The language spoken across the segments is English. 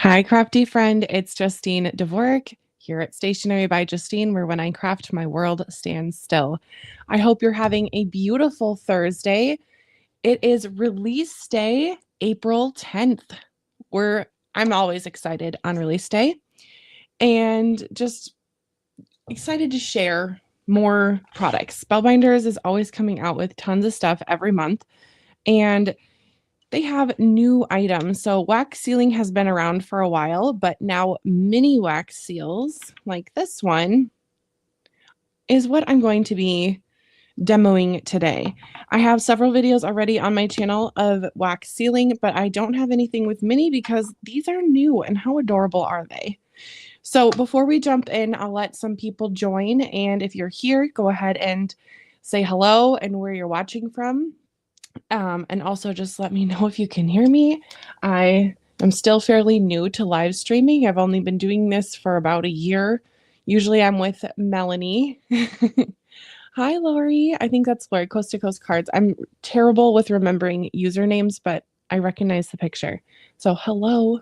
Hi, crafty friend. It's Justine Dvorak here at Stationery by Justine, where when I craft, my world stands still. I hope you're having a beautiful Thursday. It is release day, April 10th. I'm always excited on release day and just excited to share more products. Spellbinders is always coming out with tons of stuff every month, and they have new items. So wax sealing has been around for a while, but now mini wax seals like this one is what I'm going to be demoing today. I have several videos already on my channel of wax sealing, but I don't have anything with mini because these are new, and how adorable are they? So before we jump in, I'll let some people join, and if you're here, go ahead and say hello and where you're watching from. And also just let me know if you can hear me. I am still fairly new to live streaming. I've only been doing this for about a year. Usually I'm with Melanie. Hi, Lori. I think that's Lori, Coast to Coast Cards. I'm terrible with remembering usernames, but I recognize the picture. So hello.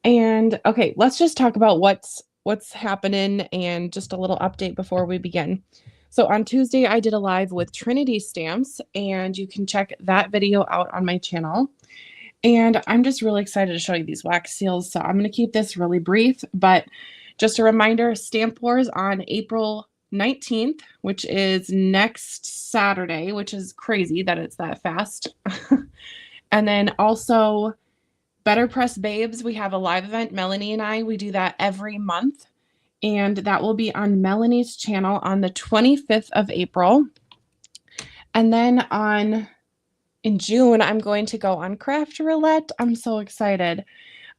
And okay, let's just talk about what's happening and just a little update before we begin. So on Tuesday, I did a live with Trinity Stamps, and you can check that video out on my channel. And I'm just really excited to show you these wax seals. So I'm going to keep this really brief, but just a reminder, Stamp Wars on April 19th, which is next Saturday, which is crazy that it's that fast. And then also BetterPress Babes, we have a live event, Melanie and I. We do that every month, and that will be on Melanie's channel on the 25th of April. And then in June, I'm going to go on Craft Roulette. I'm so excited.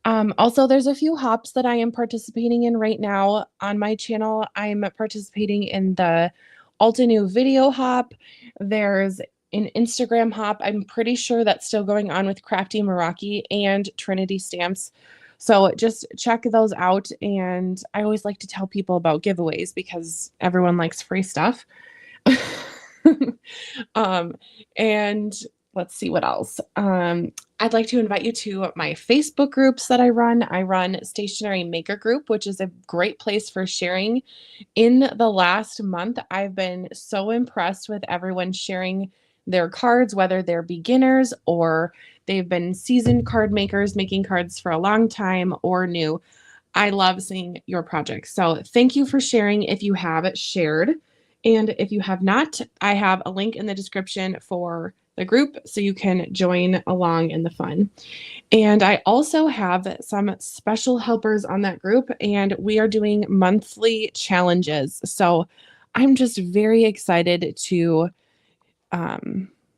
Also, there's a few hops that I am participating in right now on my channel. I'm participating in the Alta New video hop. There's an Instagram hop. I'm pretty sure that's still going on with Crafty Meraki and Trinity Stamps. So just check those out. And I always like to tell people about giveaways because everyone likes free stuff. And let's see what else. I'd like to invite you to my Facebook groups that I run. I run Stationery Maker Group, which is a great place for sharing. In the last month, I've been so impressed with everyone sharing their cards, whether they're beginners or they've been seasoned card makers making cards for a long time or new. I love seeing your projects. So thank you for sharing if you have shared. And if you have not, I have a link in the description for the group so you can join along in the fun. And I also have some special helpers on that group, and we are doing monthly challenges. So I'm just very excited to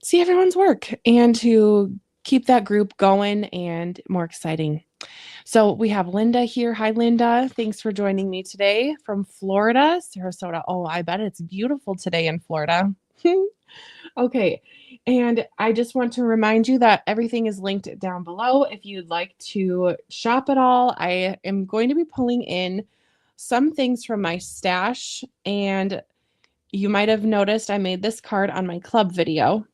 see everyone's work and to keep that group going and more exciting. So we have Linda here. Hi, Linda. Thanks for joining me today from Florida, Sarasota. Oh, I bet it's beautiful today in Florida. Okay. And I just want to remind you that everything is linked down below. If you'd like to shop at all, I am going to be pulling in some things from my stash. And you might have noticed I made this card on my club video.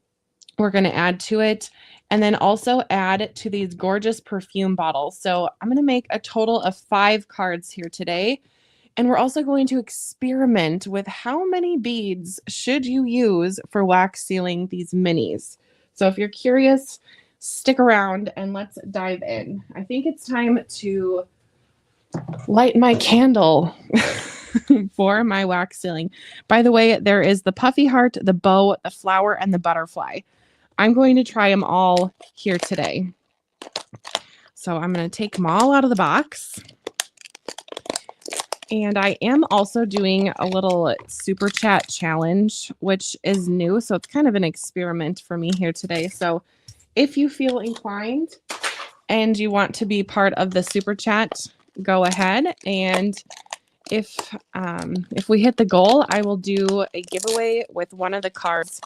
We're going to add to it and then also add to these gorgeous perfume bottles. So I'm going to make a total of 5 cards here today. And we're also going to experiment with how many beads should you use for wax sealing these minis. So if you're curious, stick around and let's dive in. I think it's time to light my candle for my wax sealing. By the way, there is the puffy heart, the bow, the flower, and the butterfly. I'm going to try them all here today. So I'm going to take them all out of the box. And I am also doing a little super chat challenge, which is new. So it's kind of an experiment for me here today. So if you feel inclined and you want to be part of the super chat, go ahead. And if we hit the goal, I will do a giveaway with one of the cards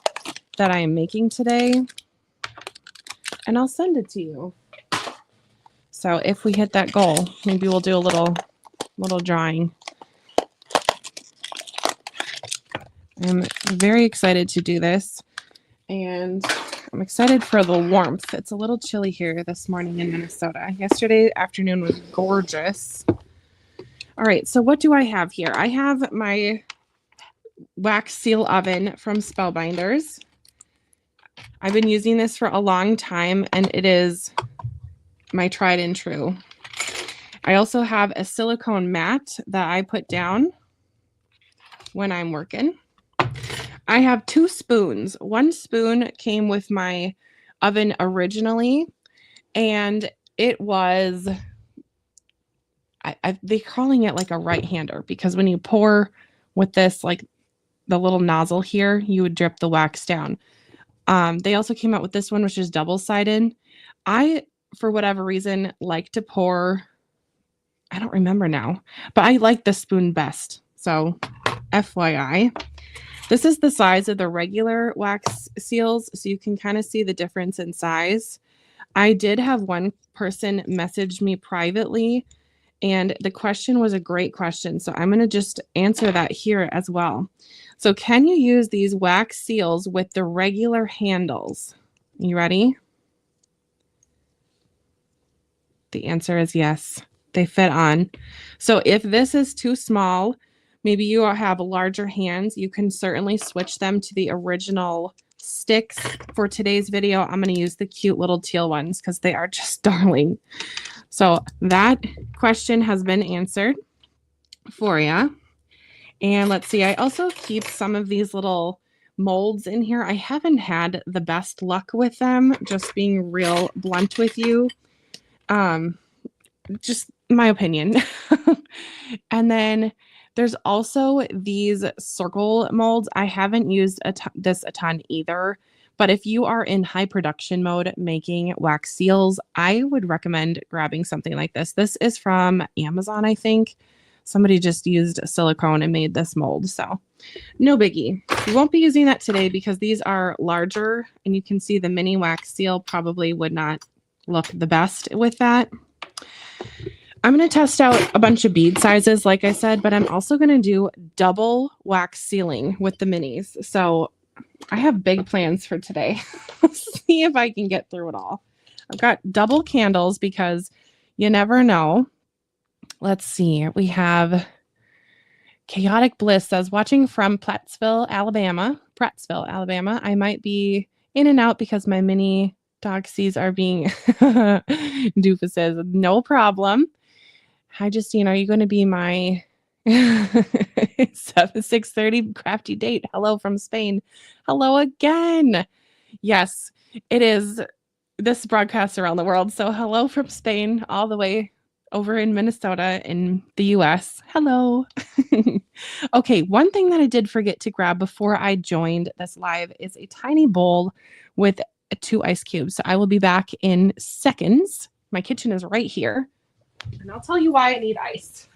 that I am making today. And I'll send it to you. So if we hit that goal, maybe we'll do a little drawing. I'm very excited to do this, and I'm I'm excited for the warmth. It's a little chilly here this morning in Minnesota. Yesterday afternoon was gorgeous. All right, so what do I have here? I have my wax seal oven from Spellbinders. I've been using this for a long time, and it is my tried and true. I also have a silicone mat that I put down when I'm working. I have 2 spoons. One spoon came with my oven originally, and it was, they're calling it like a right-hander, because when you pour with this, like the little nozzle here, you would drip the wax down. They also came out with this one, which is double-sided. I, for whatever reason, like to pour, I don't remember now, but I like the spoon best. So FYI. This is the size of the regular wax seals, so you can kind of see the difference in size. I did have one person message me privately, and the question was a great question, so I'm going to just answer that here as well. So can you use these wax seals with the regular handles? You ready? The answer is yes. They fit on. So if this is too small, maybe you have larger hands, you can certainly switch them to the original sticks. For today's video, I'm going to use the cute little teal ones because they are just darling. So that question has been answered for you. And let's see, I also keep some of these little molds in here. I haven't had the best luck with them, just being real blunt with you. Just my opinion. And then there's also these circle molds. I haven't used this a ton either, but if you are in high production mode making wax seals, I would recommend grabbing something like this. This is from Amazon, I think. Somebody just used silicone and made this mold, so no biggie. We won't be using that today because these are larger, and you can see the mini wax seal probably would not look the best with that. I'm going to test out a bunch of bead sizes, like I said, but I'm also going to do double wax sealing with the minis. So I have big plans for today. See if I can get through it all. I've got double candles because you never know. Let's see. We have Chaotic Bliss says, watching from Prattsville, Alabama. I might be in and out because my mini doxies are being doofuses. No problem. Hi, Justine. Are you going to be my 6:30 crafty date? Hello from Spain. Hello again. Yes, it is. This broadcasts around the world. So hello from Spain, all the way over in Minnesota in the US. Hello. Okay, one thing that I did forget to grab before I joined this live is a tiny bowl with 2 ice cubes. So I will be back in seconds. My kitchen is right here. And I'll tell you why I need ice.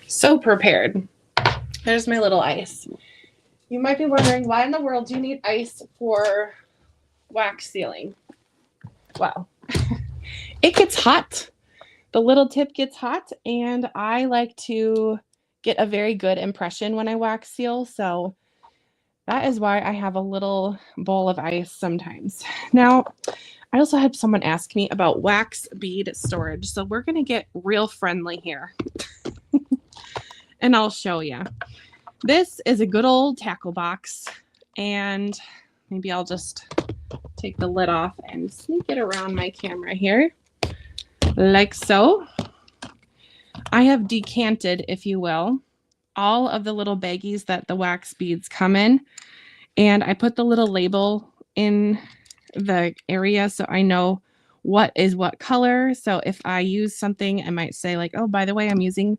So prepared. There's my little ice. You might be wondering, why in the world do you need ice for wax sealing? Well, it gets hot. The little tip gets hot, and I like to get a very good impression when I wax seal. So that is why I have a little bowl of ice sometimes. Now, I also had someone ask me about wax bead storage. So we're going to get real friendly here. And I'll show you. This is a good old tackle box. And maybe I'll just take the lid off and sneak it around my camera here. Like so. I have decanted, if you will, all of the little baggies that the wax beads come in. And I put the little label in the area so I know what is what color. So if I use something, I might say like, oh, by the way, I'm using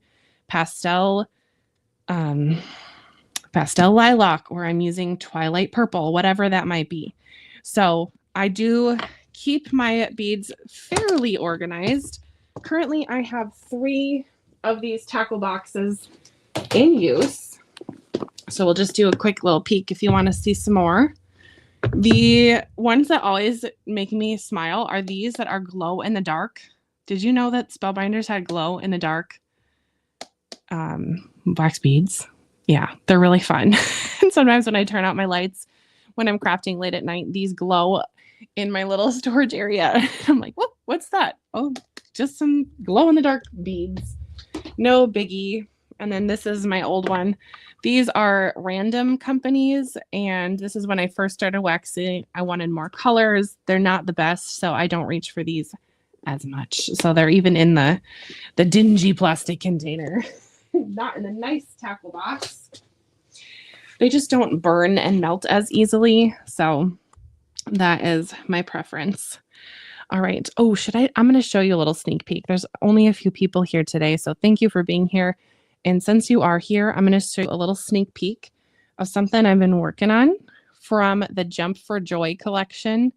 pastel lilac, or I'm using twilight purple, whatever that might be. So I do keep my beads fairly organized. Currently, I have 3 of these tackle boxes in use. So we'll just do a quick little peek if you want to see some more. The ones that always make me smile are these that are glow in the dark. Did you know that Spellbinders had glow in the dark wax beads? Yeah, they're really fun. And sometimes when I turn out my lights, when I'm crafting late at night, these glow in my little storage area. I'm like, what's that? Oh, just some glow in the dark beads. No biggie. And then this is my old one. These are random companies, and this is when I first started waxing. I wanted more colors. They're not the best, so I don't reach for these as much. So they're even in the dingy plastic container, not in the nice tackle box. They just don't burn and melt as easily, so that is my preference. All right. Oh, I'm going to show you a little sneak peek. There's only a few people here today, so thank you for being here. And since you are here, I'm going to show you a little sneak peek of something I've been working on from the Jump for Joy collection.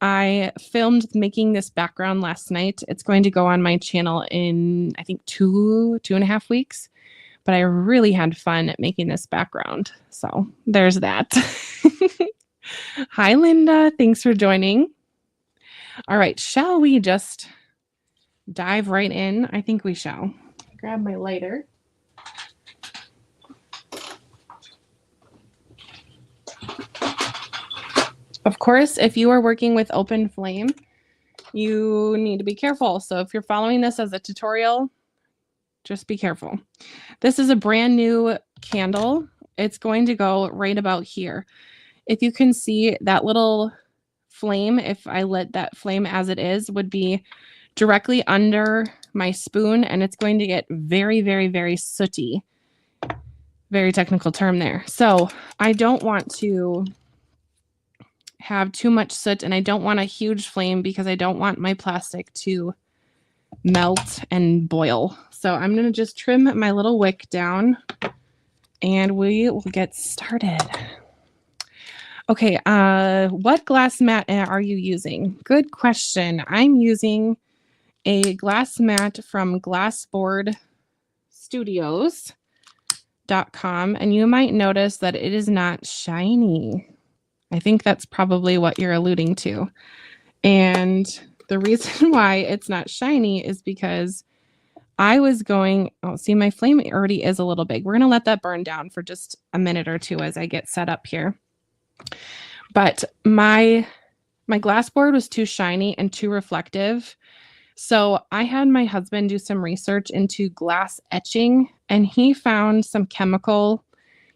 I filmed making this background last night. It's going to go on my channel in, I think, 2.5 weeks. But I really had fun at making this background. So there's that. Hi, Linda. Thanks for joining. All right. Shall we just dive right in? I think we shall. Grab my lighter. Of course, if you are working with open flame, you need to be careful. So if you're following this as a tutorial, just be careful. This is a brand new candle. It's going to go right about here. If you can see that little flame, if I lit that flame as it is, would be directly under my spoon, and it's going to get very, very, very sooty. Very technical term there. So I don't want to have too much soot, and I don't want a huge flame because I don't want my plastic to melt and boil. So I'm going to just trim my little wick down and we will get started. Okay, what glass mat are you using? Good question. I'm using a glass mat from glassboardstudios.com, and you might notice that it is not shiny. I think that's probably what you're alluding to. And the reason why it's not shiny is because I was going, oh, see, my flame already is a little big. We're going to let that burn down for just a minute or two as I get set up here. But my glass board was too shiny and too reflective. So I had my husband do some research into glass etching, and he found some chemical.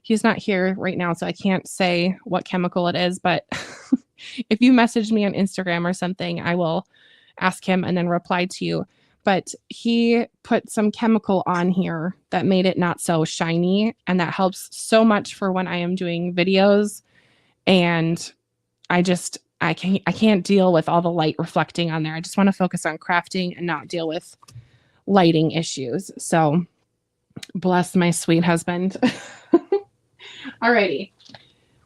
He's not here right now, so I can't say what chemical it is, but if you message me on Instagram or something, I will ask him and then reply to you. But he put some chemical on here that made it not so shiny, and that helps so much for when I am doing videos. And I can't deal with all the light reflecting on there. I just want to focus on crafting and not deal with lighting issues. So bless my sweet husband. Alrighty,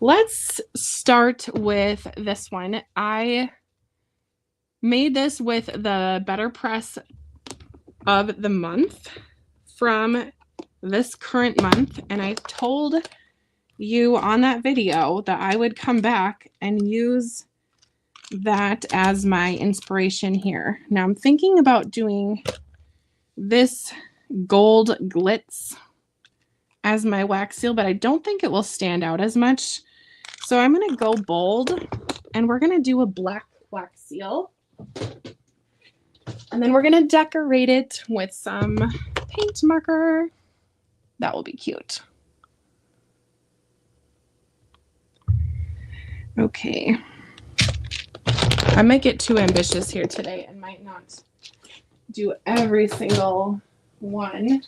let's start with this one. I made this with the BetterPress of the month from this current month, and I told you on that video that I would come back and use that as my inspiration here. Now I'm thinking about doing this gold glitz as my wax seal, but I don't think it will stand out as much. So I'm going to go bold, and we're going to do a black wax seal. And then we're going to decorate it with some paint marker. That will be cute. Okay. I might get too ambitious here today and might not do every single one,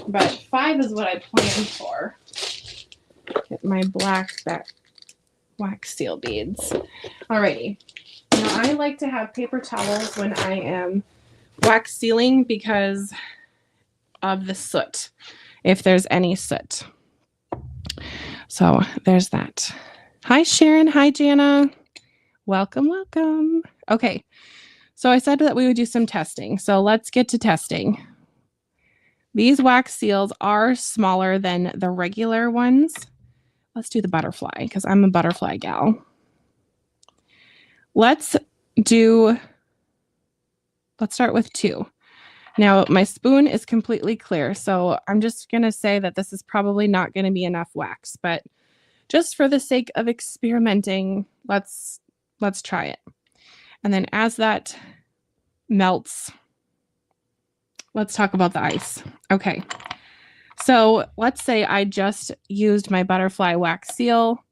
but 5 is what I planned for. Get my black wax seal beads. Alrighty. Now I like to have paper towels when I am wax sealing because of the soot, if there's any soot. So there's that. Hi, Sharon. Hi, Jana. Welcome, welcome. Okay, so I said that we would do some testing. So let's get to testing. These wax seals are smaller than the regular ones. let's do the butterfly because I'm a butterfly gal. Let's start with 2. Now, my spoon is completely clear, so I'm just going to say that this is probably not going to be enough wax, but just for the sake of experimenting, let's try it. And then as that melts, let's talk about the ice. Okay. So let's say I just used my butterfly wax seal,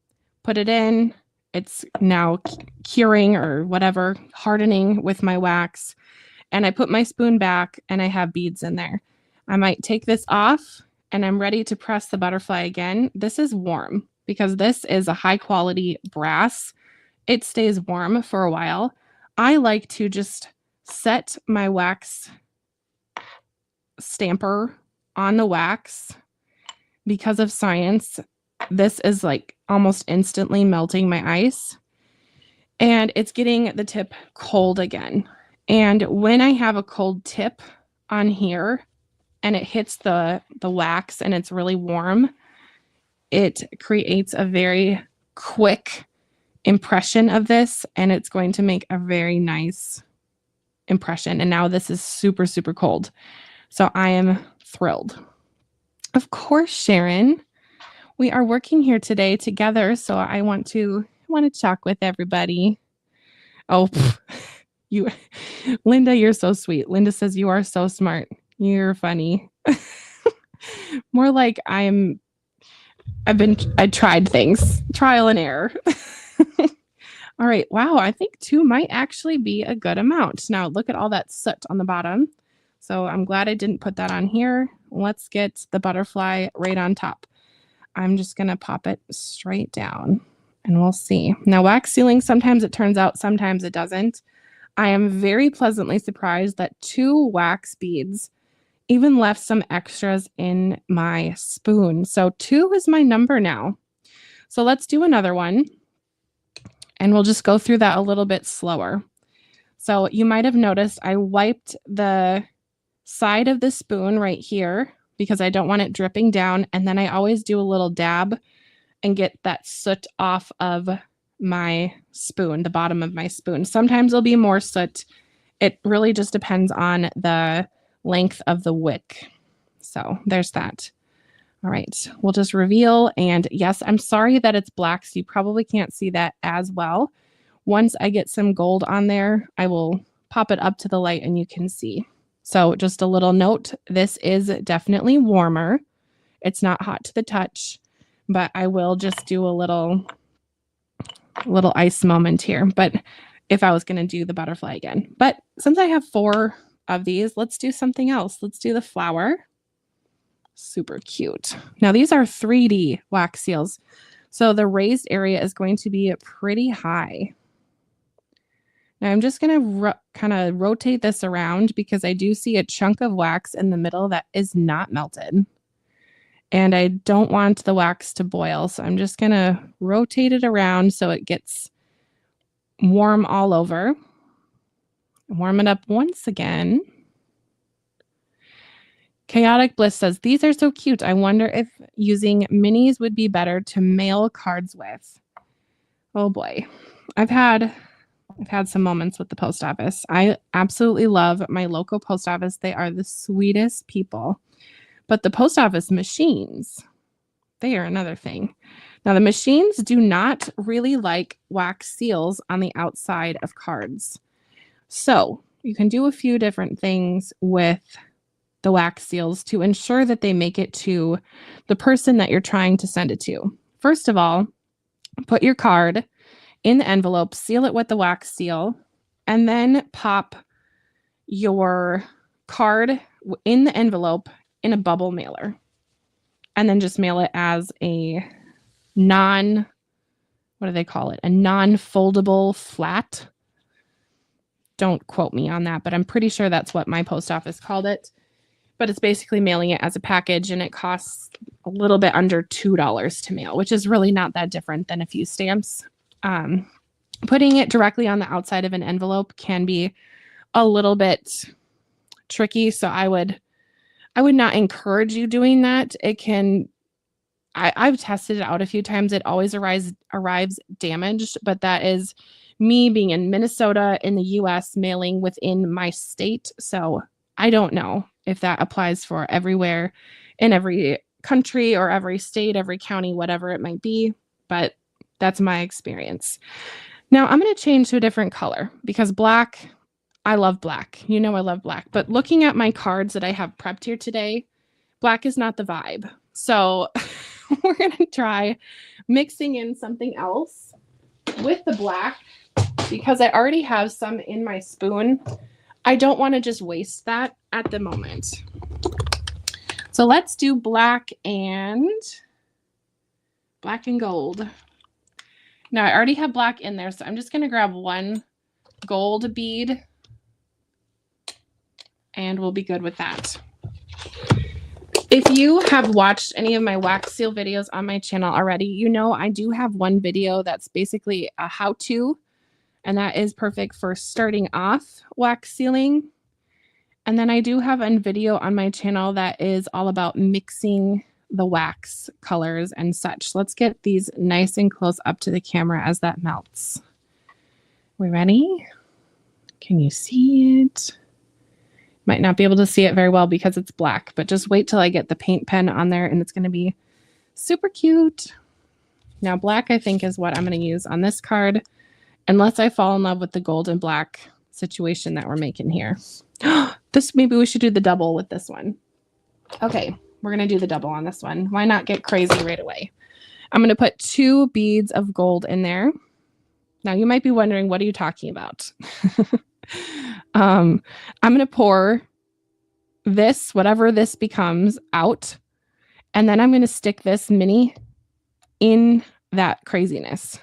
put it in. It's now curing or whatever, hardening with my wax. And I put my spoon back and I have beads in there. I might take this off and I'm ready to press the butterfly again. This is warm because this is a high quality brass. It stays warm for a while. I like to just set my wax stamper on the wax. Because of science, this is like almost instantly melting my ice. And it's getting the tip cold again. And when I have a cold tip on here and it hits the wax and it's really warm, it creates a very quick impression of this, and it's going to make a very nice impression. And now this is super, super cold. So I am thrilled. Of course, Sharon, we are working here today together, so I want to talk with everybody. Oh, Linda, you're so sweet. Linda says you are so smart. You're funny. More like I tried things, trial and error. All right. Wow. I think 2 might actually be a good amount. Now look at all that soot on the bottom. So I'm glad I didn't put that on here. Let's get the butterfly right on top. I'm just going to pop it straight down and we'll see. Now wax sealing, sometimes it turns out, sometimes it doesn't. I am very pleasantly surprised that 2 wax beads even left some extras in my spoon. So 2 is my number now. So let's do another one and we'll just go through that a little bit slower. So you might have noticed I wiped the side of the spoon right here because I don't want it dripping down. And then I always do a little dab and get that soot off of my spoon, the bottom of my spoon. Sometimes there'll be more soot. It really just depends on the length of the wick. So there's that. All right, we'll just reveal. And yes, I'm sorry that it's black, so you probably can't see that as well. Once I get some gold on there, I will pop it up to the light and you can see. So just a little note, this is definitely warmer. It's not hot to the touch, but I will just do a little ice moment here. But if I was going to do the butterfly again. But since I have 4 of these, let's do something else. Let's do the flower. Super cute. Now these are 3D wax seals. So the raised area is going to be pretty high. Now I'm just going to kind of rotate this around because I do see a chunk of wax in the middle that is not melted. And I don't want the wax to boil. So I'm just going to rotate it around so it gets warm all over. Warm it up once again. Chaotic Bliss says, these are so cute. I wonder if using minis would be better to mail cards with. Oh boy. I've had some moments with the post office. I absolutely love my local post office. They are the sweetest people. But the post office machines, they are another thing. Now, the machines do not really like wax seals on the outside of cards. So you can do a few different things with the wax seals to ensure that they make it to the person that you're trying to send it to. First of all, put your card in the envelope, seal it with the wax seal, and then pop your card in the envelope in a bubble mailer. And then just mail it as a what do they call it? A non-foldable flat. Don't quote me on that, but I'm pretty sure that's what my post office called it. But it's basically mailing it as a package, and it costs a little bit under $2 to mail, which is really not that different than a few stamps. Putting it directly on the outside of an envelope can be a little bit tricky, so I would not encourage you doing that. It can I've tested it out a few times. It always arrives damaged, but that is me being in Minnesota in the US mailing within my state. So I don't know if that applies for everywhere in every country or every state, every county, whatever it might be, but that's my experience. Now I'm going to change to a different color because black, I love black. You know I love black, but looking at my cards that I have prepped here today, black is not the vibe. So we're going to try mixing in something else with the black because I already have some in my spoon. I don't want to just waste that at the moment. So let's do black and gold. Now I already have black in there, so I'm just going to grab one gold bead and we'll be good with that. If you have watched any of my wax seal videos on my channel already, you know I do have one video that's basically a how-to, and that is perfect for starting off wax sealing. And then I do have a video on my channel that is all about mixing the wax colors and such. Let's get these nice and close up to the camera as that melts. We ready? Can you see it? Might not be able to see it very well because it's black, but just wait till I get the paint pen on there and it's going to be super cute. Now black, I think, is what I'm going to use on this card, unless I fall in love with the gold and black situation that we're making here. Maybe we should do the double with this one. Okay, we're going to do the double on this one. Why not get crazy right away? I'm going to put 2 beads of gold in there. Now you might be wondering, what are you talking about? I'm going to pour this, whatever this becomes, out, and then I'm going to stick this mini in that craziness.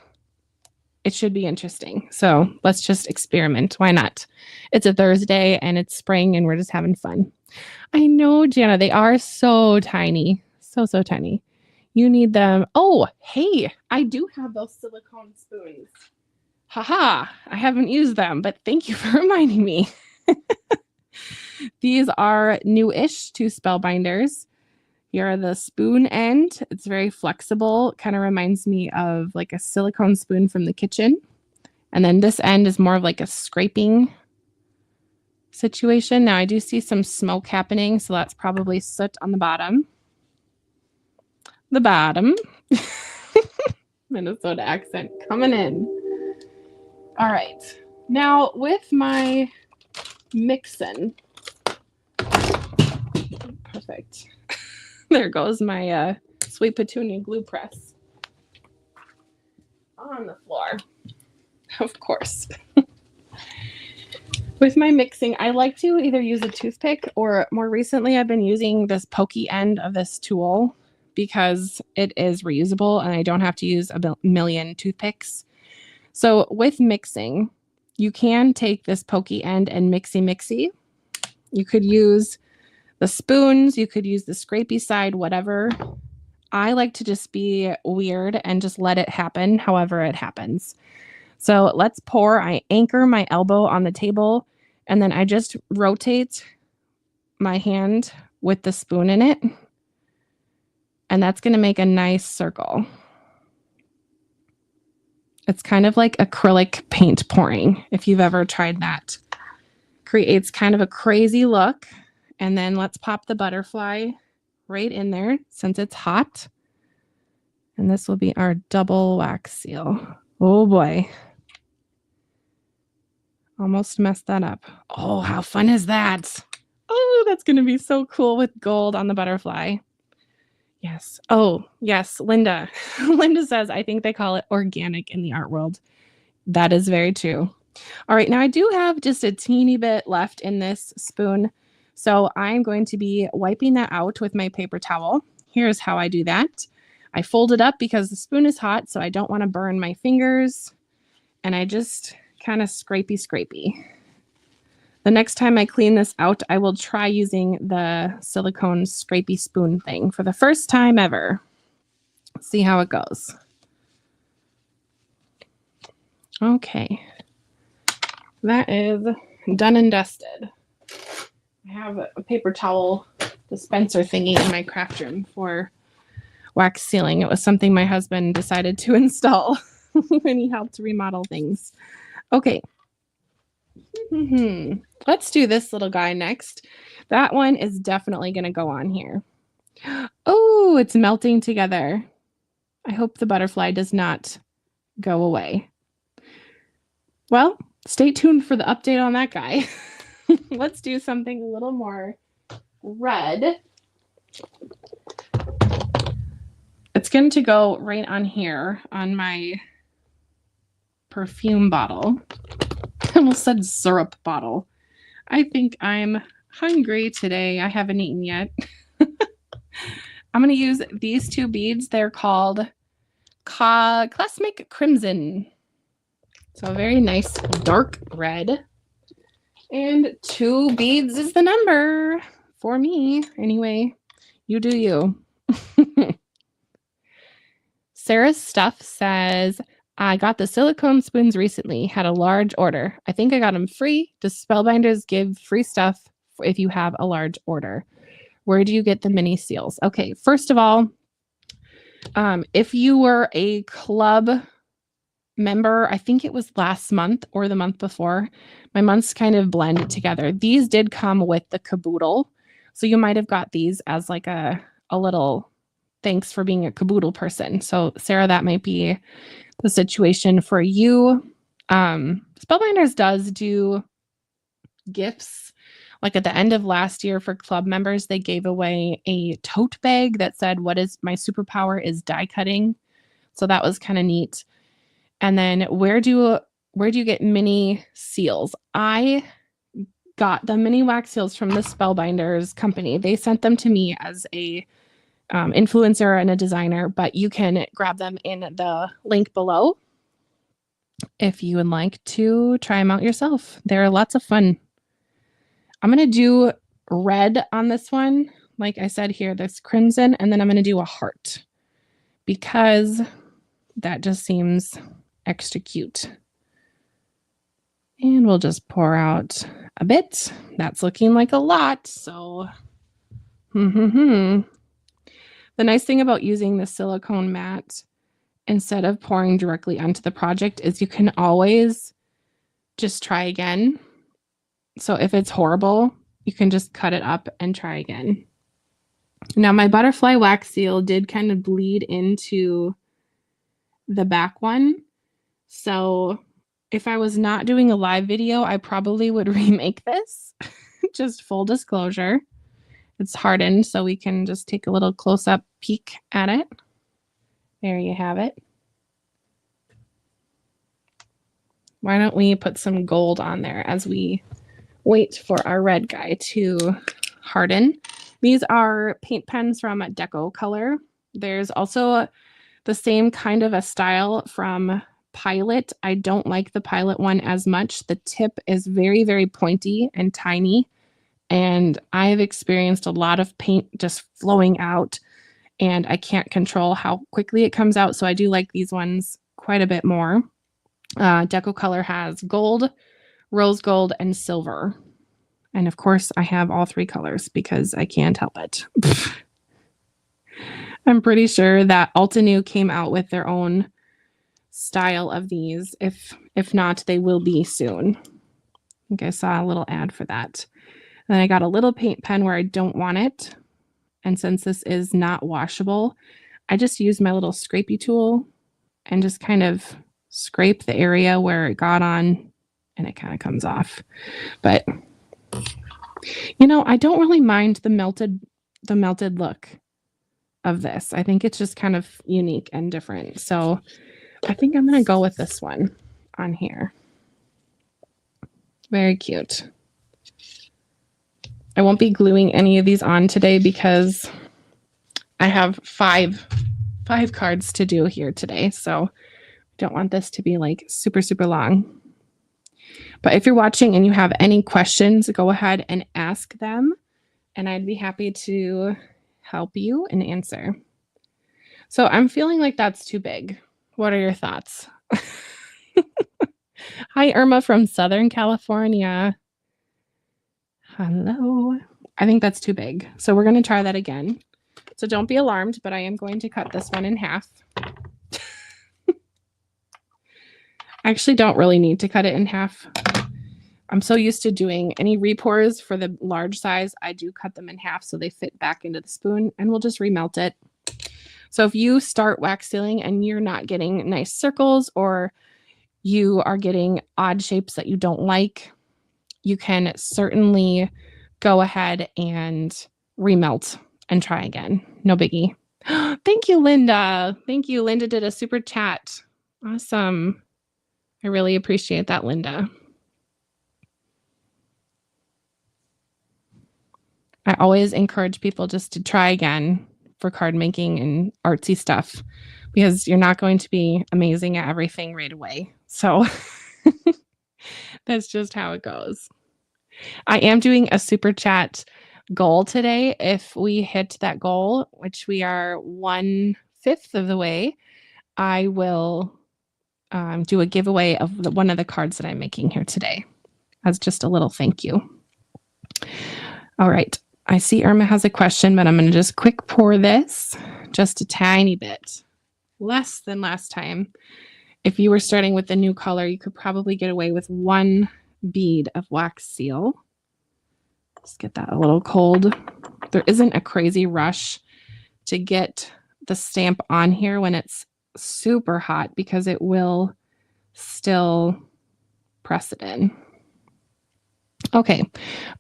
It should be interesting. So let's just experiment. Why not? It's a Thursday and it's spring and we're just having fun. I know, Jana, they are so tiny. So tiny. You need them. Oh, hey, I do have those silicone spoons. Haha, I haven't used them, but thank you for reminding me. These are new-ish to Spellbinders. Here are the spoon end. It's very flexible. Kind of reminds me of like a silicone spoon from the kitchen. And then this end is more of like a scraping situation. Now I do see some smoke happening, so that's probably soot on the bottom. The bottom. Minnesota accent coming in. All right, now with my mixin', perfect. There goes my sweet petunia glue press on the floor, of course. With my mixing, I like to either use a toothpick, or more recently I've been using this pokey end of this tool because it is reusable and I don't have to use a million toothpicks. So with mixing, you can take this pokey end and mixy. You could use the spoons, you could use the scrapey side, whatever. I like to just be weird and just let it happen however it happens. So let's pour. I anchor my elbow on the table and then I just rotate my hand with the spoon in it. And that's going to make a nice circle. It's kind of like acrylic paint pouring, if you've ever tried that. Creates kind of a crazy look. And then let's pop the butterfly right in there since it's hot. And this will be our double wax seal. Oh boy. Almost messed that up. Oh, how fun is that? Oh, that's going to be so cool with gold on the butterfly. Yes. Oh, yes. Linda. Linda says, I think they call it organic in the art world. That is very true. All right. Now I do have just a teeny bit left in this spoon. So I'm going to be wiping that out with my paper towel. Here's how I do that. I fold it up because the spoon is hot, so I don't want to burn my fingers. And I just kind of scrapey. The next time I clean this out, I will try using the silicone scrapey spoon thing for the first time ever. Let's see how it goes. Okay. That is done and dusted. I have a paper towel dispenser thingy in my craft room for wax sealing. It was something my husband decided to install when he helped remodel things. Okay. Let's do this little guy next. That one is definitely going to go on here. Oh, it's melting together. I hope the butterfly does not go away. Well, stay tuned for the update on that guy. Let's do something a little more red. It's going to go right on here on my perfume bottle. I almost said syrup bottle. I think I'm hungry today. I haven't eaten yet. I'm going to use these two beads. They're called Classic Crimson. So a very nice dark red. And 2 beads is the number for me. Anyway, you do you. Sarah's Stuff says, I got the silicone spoons recently, had a large order. I think I got them free. Does Spellbinders give free stuff if you have a large order? Where do you get the mini seals? Okay, first of all, if you were a club member, I think it was last month or the month before, my months kind of blend together. These did come with the caboodle. So you might have got these as like a little thanks for being a caboodle person. So Sarah, that might be the situation for you. Spellbinders does do gifts. Like at the end of last year for club members, they gave away a tote bag that said, "What is my superpower is die cutting." So that was kind of neat. And then where do you get mini seals? I got the mini wax seals from the Spellbinders company. They sent them to me as a influencer and a designer, but you can grab them in the link below if you would like to try them out yourself. They're lots of fun. I'm going to do red on this one. Like I said here, this crimson, and then I'm going to do a heart because that just seems extra cute. And we'll just pour out a bit. That's looking like a lot. So, the nice thing about using the silicone mat instead of pouring directly onto the project is you can always just try again. So if it's horrible, you can just cut it up and try again. Now my butterfly wax seal did kind of bleed into the back one. So if I was not doing a live video, I probably would remake this. Just full disclosure. It's hardened, so we can just take a little close-up peek at it. There you have it. Why don't we put some gold on there as we wait for our red guy to harden. These are paint pens from Deco Color. There's also the same kind of a style from Pilot. I don't like the Pilot one as much. The tip is very, very pointy and tiny. And I've experienced a lot of paint just flowing out, and I can't control how quickly it comes out. So I do like these ones quite a bit more. Deco Color has gold, rose gold, and silver. And of course, I have all 3 colors because I can't help it. I'm pretty sure that Altenew came out with their own style of these. If not, they will be soon. I think I saw a little ad for that. And then I got a little paint pen where I don't want it. And since this is not washable, I just use my little scrapey tool and just kind of scrape the area where it got on, and it kind of comes off. But you know, I don't really mind the melted look of this. I think it's just kind of unique and different. So I think I'm going to go with this one on here. Very cute. I won't be gluing any of these on today because I have five cards to do here today. So I don't want this to be like super, super long. But if you're watching and you have any questions, go ahead and ask them, and I'd be happy to help you and answer. So I'm feeling like that's too big. What are your thoughts? Hi, Irma from Southern California. Hello. I think that's too big. So we're going to try that again. So don't be alarmed, but I am going to cut this one in half. I actually don't really need to cut it in half. I'm so used to doing any repours for the large size. I do cut them in half so they fit back into the spoon, and we'll just remelt it. So if you start wax sealing and you're not getting nice circles, or you are getting odd shapes that you don't like, you can certainly go ahead and remelt and try again. No biggie. Thank you, Linda. Thank you. Linda did a super chat. Awesome. I really appreciate that, Linda. I always encourage people just to try again for card making and artsy stuff, because you're not going to be amazing at everything right away. So that's just how it goes. I am doing a super chat goal today. If we hit that goal, which we are 1/5 of the way, I will do a giveaway of one of the cards that I'm making here today as just a little thank you. All right. I see Irma has a question, but I'm going to just quick pour this just a tiny bit, less than last time. If you were starting with the new color, you could probably get away with 1 bead of wax seal. Just get that a little cold. There isn't a crazy rush to get the stamp on here when it's super hot, because it will still press it in. Okay,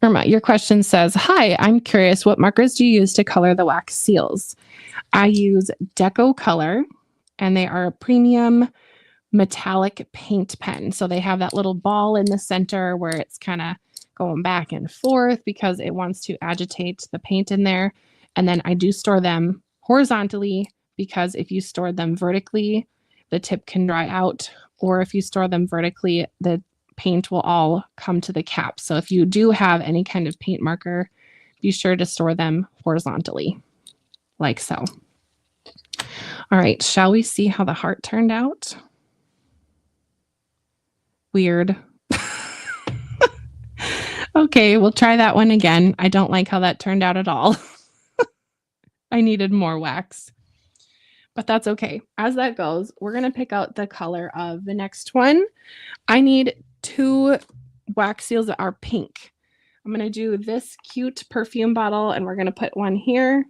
Irma, your question says, hi, I'm curious, what markers do you use to color the wax seals? I use Deco Color, and they are a premium metallic paint pen. So they have that little ball in the center where it's kind of going back and forth because it wants to agitate the paint in there. And then I do store them horizontally, because if you store them vertically, the tip can dry out, or if you store them vertically, the paint will all come to the cap. So if you do have any kind of paint marker, be sure to store them horizontally, like so. All right, shall we see how the heart turned out? Weird. Okay, we'll try that one again. I don't like how that turned out at all. I needed more wax, but that's okay. As that goes, we're going to pick out the color of the next one. I need 2 wax seals that are pink. I'm going to do this cute perfume bottle, and we're going to put one here.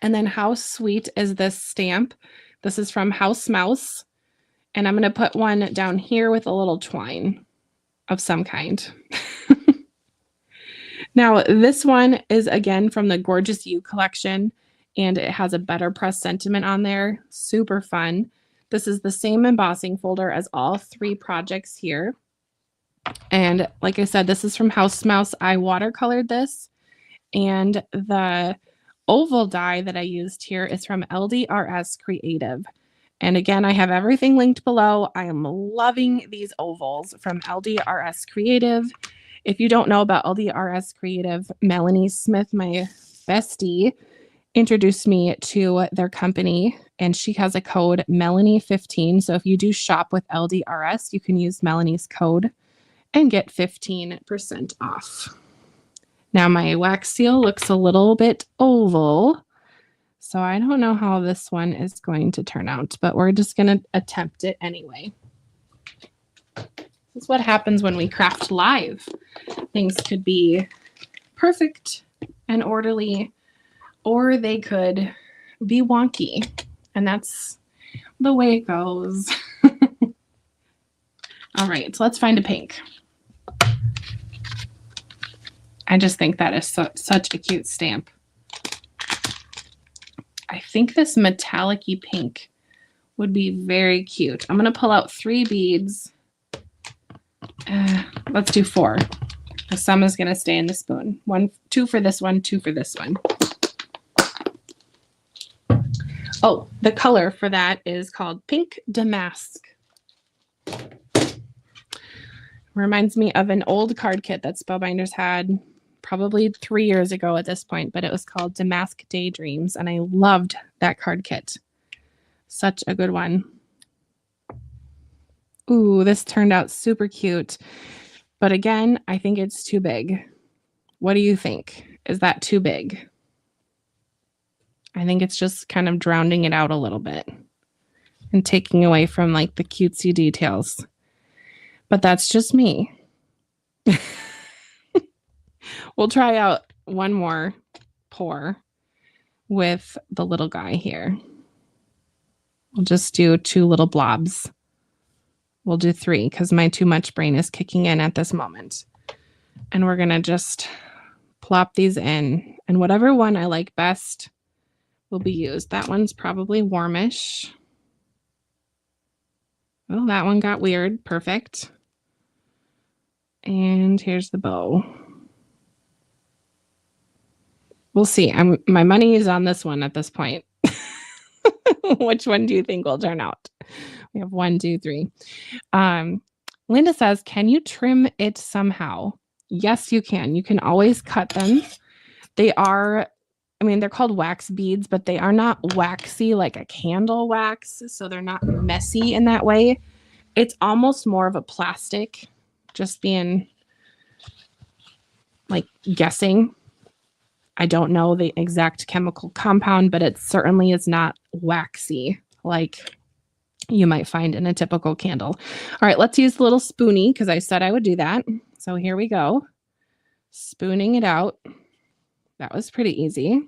And then how sweet is this stamp? This is from House Mouse. And I'm going to put one down here with a little twine of some kind. Now, this one is again from the Gorgeous You collection, and it has a BetterPress sentiment on there. Super fun. This is the same embossing folder as all 3 projects here. And like I said, this is from House Mouse. I watercolored this, and the oval die that I used here is from LDRS Creative. And again, I have everything linked below. I am loving these ovals from LDRS Creative. If you don't know about LDRS Creative, Melanie Smith, my bestie, introduced me to their company, and she has a code Melanie15. So if you do shop with LDRS, you can use Melanie's code and get 15% off. Now my wax seal looks a little bit oval, so I don't know how this one is going to turn out, but we're just going to attempt it anyway. This is what happens when we craft live. Things could be perfect and orderly, or they could be wonky, and that's the way it goes. All right, so let's find a pink. I just think that is such a cute stamp. I think this metallic-y pink would be very cute. I'm going to pull out 3 beads. Let's do 4. Some is going to stay in the spoon. 2 for this one, 2 for this one. Oh, the color for that is called Pink Damask. Reminds me of an old card kit that Spellbinders had probably 3 years ago at this point, but it was called Damask Daydreams, and I loved that card kit. Such a good one. Ooh, this turned out super cute. But again, I think it's too big. What do you think? Is that too big? I think it's just kind of drowning it out a little bit and taking away from like the cutesy details. But that's just me. We'll try out one more pour with the little guy here. We'll just do 2 little blobs. We'll do 3 because my too much brain is kicking in at this moment. And we're going to just plop these in. And whatever one I like best will be used. That one's probably warmish. Oh, that one got weird. Perfect. And here's the bow. We'll see. My money is on this one at this point. Which one do you think will turn out? We have 1, 2, 3. Linda says, can you trim it somehow? Yes, you can. You can always cut them. They are, I mean, they're called wax beads, but they are not waxy like a candle wax. So they're not messy in that way. It's almost more of a plastic, just being like guessing. I don't know the exact chemical compound, but it certainly is not waxy like you might find in a typical candle. All right, let's use the little spoonie because I said I would do that. So here we go. Spooning it out. That was pretty easy.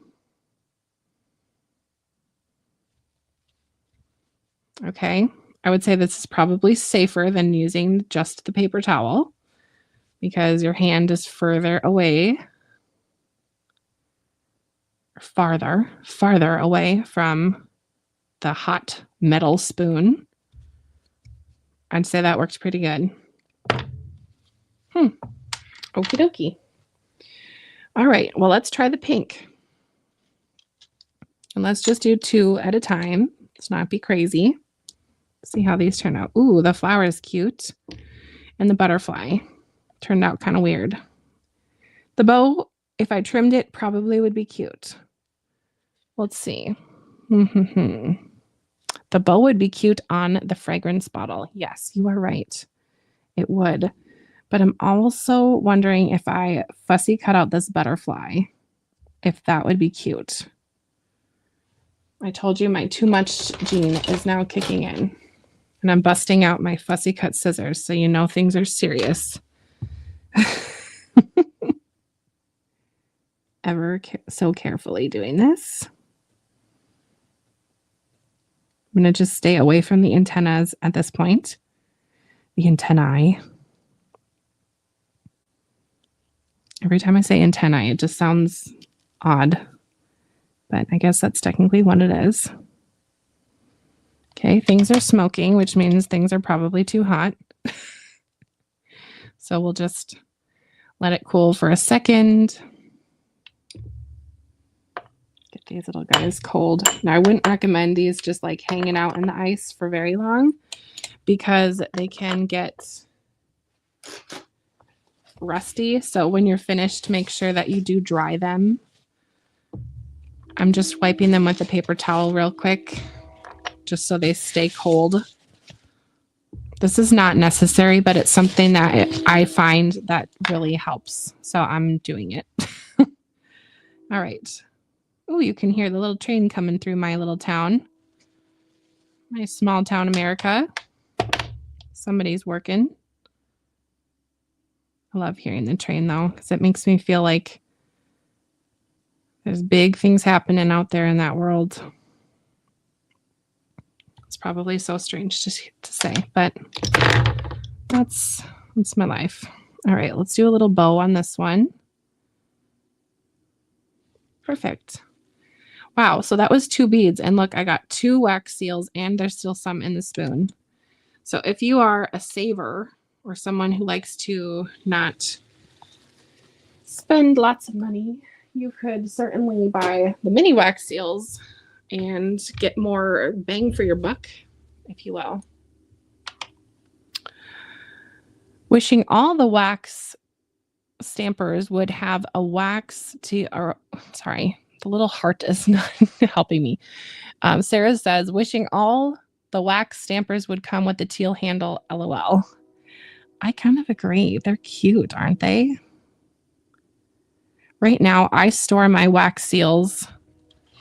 Okay, I would say this is probably safer than using just the paper towel because your hand is further away. Farther away from the hot metal spoon. I'd say that worked pretty good. Okie dokie. All right, well, let's try the pink. And let's just do 2 at a time. Let's not be crazy. See how these turn out. Ooh, the flower is cute. And the butterfly turned out kind of weird. The bow, if I trimmed it, probably would be cute. Let's see. The bow would be cute on the fragrance bottle. Yes, you are right. It would. But I'm also wondering if I fussy cut out this butterfly, if that would be cute. I told you my too much gene is now kicking in. And I'm busting out my fussy cut scissors, so you know things are serious. So carefully doing this. I'm going to just stay away from the antennas at this point. The antennae. Every time I say antennae, it just sounds odd. But I guess that's technically what it is. Okay, things are smoking, which means things are probably too hot. So we'll just let it cool for a second. Get these little guys cold. Now, I wouldn't recommend these just like hanging out in the ice for very long because they can get rusty. So when you're finished, make sure that you do dry them. I'm just wiping them with a paper towel real quick just so they stay cold. This is not necessary, but it's something that I find that really helps. So I'm doing it. All right. Oh, you can hear the little train coming through my little town. My small town America. Somebody's working. I love hearing the train though, because it makes me feel like there's big things happening out there in that world. It's probably so strange to say, but that's my life. All right, let's do a little bow on this one. Perfect. Wow, so that was 2 beads. And look, I got 2 wax seals and there's still some in the spoon. So if you are a saver or someone who likes to not spend lots of money, you could certainly buy the mini wax seals and get more bang for your buck, if you will. Wishing all the wax stampers would have a wax sorry, the little heart is not helping me. Sarah says, wishing all the wax stampers would come with the teal handle, LOL. I kind of agree. They're cute, aren't they? Right now, I store my wax seals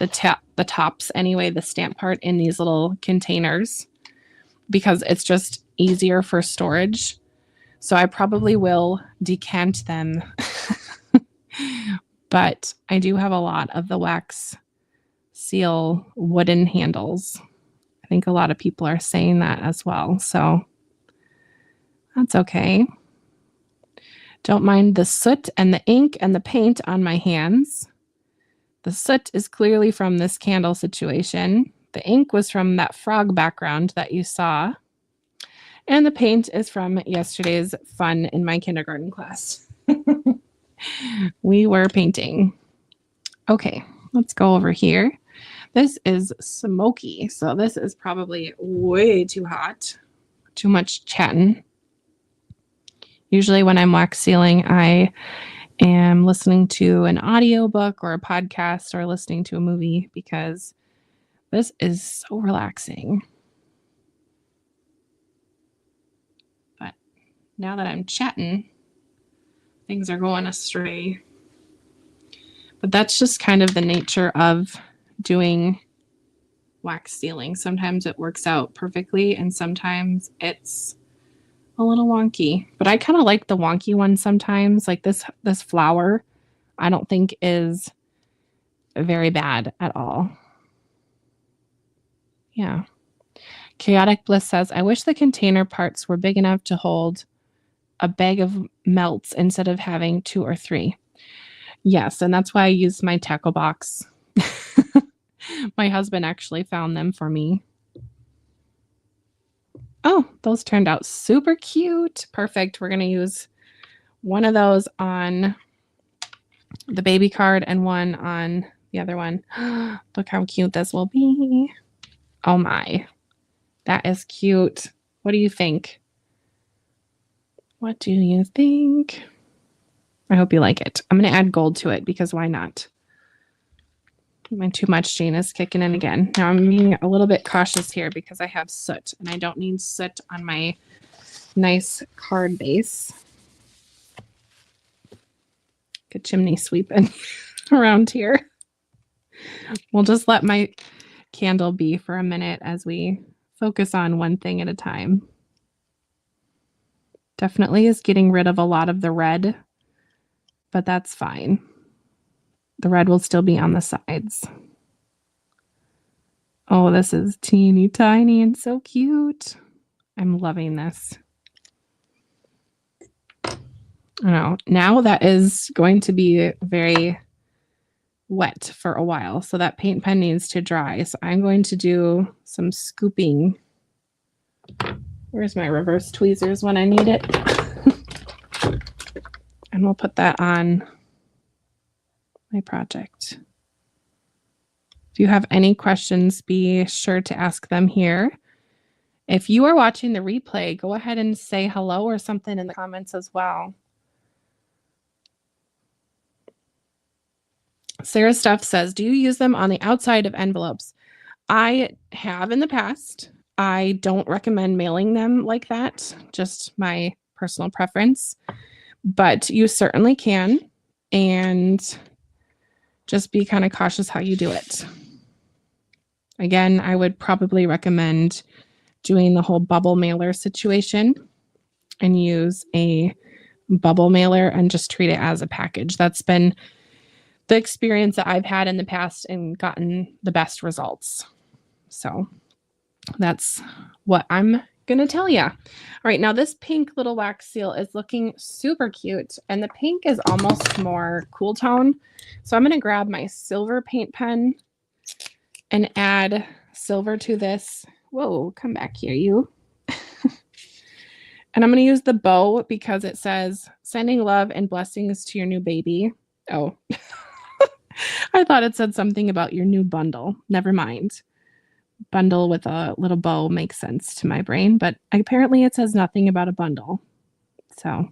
the tops anyway, the stamp part in these little containers because it's just easier for storage. So I probably will decant them. But I do have a lot of the wax seal wooden handles. I think a lot of people are saying that as well. So that's okay. Don't mind the soot and the ink and the paint on my hands. The soot is clearly from this candle situation. The ink was from that frog background that you saw. And the paint is from yesterday's fun in my kindergarten class. We were painting. Okay, let's go over here. This is smoky, so this is probably way too hot. Too much chatting. Usually when I'm wax sealing, I am listening to an audiobook or a podcast or listening to a movie because this is so relaxing. But now that I'm chatting, things are going astray. But that's just kind of the nature of doing wax sealing. Sometimes it works out perfectly and sometimes it's a little wonky. But I kind of like the wonky one sometimes. Like this flower, I don't think is very bad at all. Yeah. Chaotic Bliss says, I wish the container parts were big enough to hold a bag of melts instead of having 2 or 3. Yes, and that's why I used my tackle box. My husband actually found them for me. Oh, those turned out super cute. Perfect. We're going to use one of those on the baby card and one on the other one. Look how cute this will be. Oh my. That is cute. What do you think? What do you think? I hope you like it. I'm going to add gold to it because why not? My too much gene is kicking in again. Now I'm being a little bit cautious here because I have soot and I don't need soot on my nice card base. Good chimney sweeping around here. We'll just let my candle be for a minute as we focus on one thing at a time. Definitely is getting rid of a lot of the red, but that's fine. The red will still be on the sides. Oh, this is teeny tiny and so cute. I'm loving this. I know. Now that is going to be very wet for a while, so that paint pen needs to dry. So I'm going to do some scooping. Where's my reverse tweezers when I need it? And we'll put that on my project. If you have any questions, be sure to ask them here. If you are watching the replay, go ahead and say hello or something in the comments as well. Sarah Stuff says, do you use them on the outside of envelopes? I have in the past. I don't recommend mailing them like that, just my personal preference, but you certainly can. And just be kind of cautious how you do it. Again, I would probably recommend doing the whole bubble mailer situation and use a bubble mailer and just treat it as a package. That's been the experience that I've had in the past and gotten the best results. So that's what I'm going to tell you. All right, now this pink little wax seal is looking super cute, and the pink is almost more cool tone. So I'm going to grab my silver paint pen and add silver to this. Whoa, come back here, you. And I'm going to use the bow because it says, sending love and blessings to your new baby. Oh, I thought it said something about your new bundle. Never mind. Bundle with a little bow makes sense to my brain, but apparently it says nothing about a bundle. So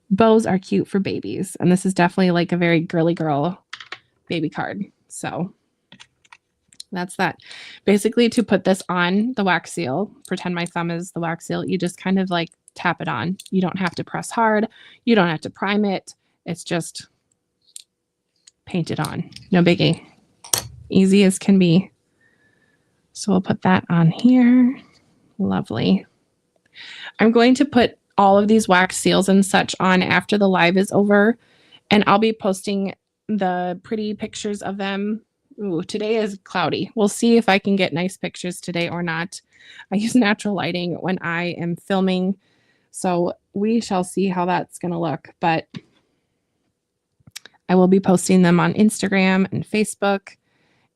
bows are cute for babies, and this is definitely like a very girly girl baby card. So that's that. Basically, to put this on the wax seal, pretend my thumb is the wax seal, you just kind of like tap it on. You don't have to press hard. You don't have to prime it. It's just paint it on. No biggie. Easy as can be. So we'll put that on here. Lovely. I'm going to put all of these wax seals and such on after the live is over, and I'll be posting the pretty pictures of them. Ooh, today is cloudy. We'll see if I can get nice pictures today or not. I use natural lighting when I am filming, so we shall see how that's going to look, but I will be posting them on Instagram and Facebook,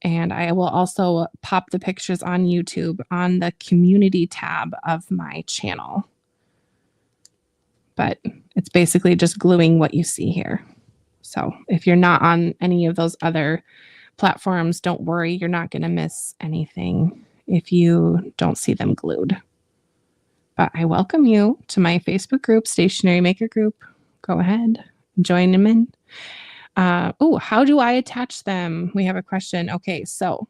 and I will also pop the pictures on YouTube on the community tab of my channel. But it's basically just gluing what you see here. So if you're not on any of those other platforms, don't worry, you're not going to miss anything if you don't see them glued. But I welcome you to my Facebook group, Stationery Maker Group. Go ahead, join them in. Oh, how do I attach them? We have a question. Okay, so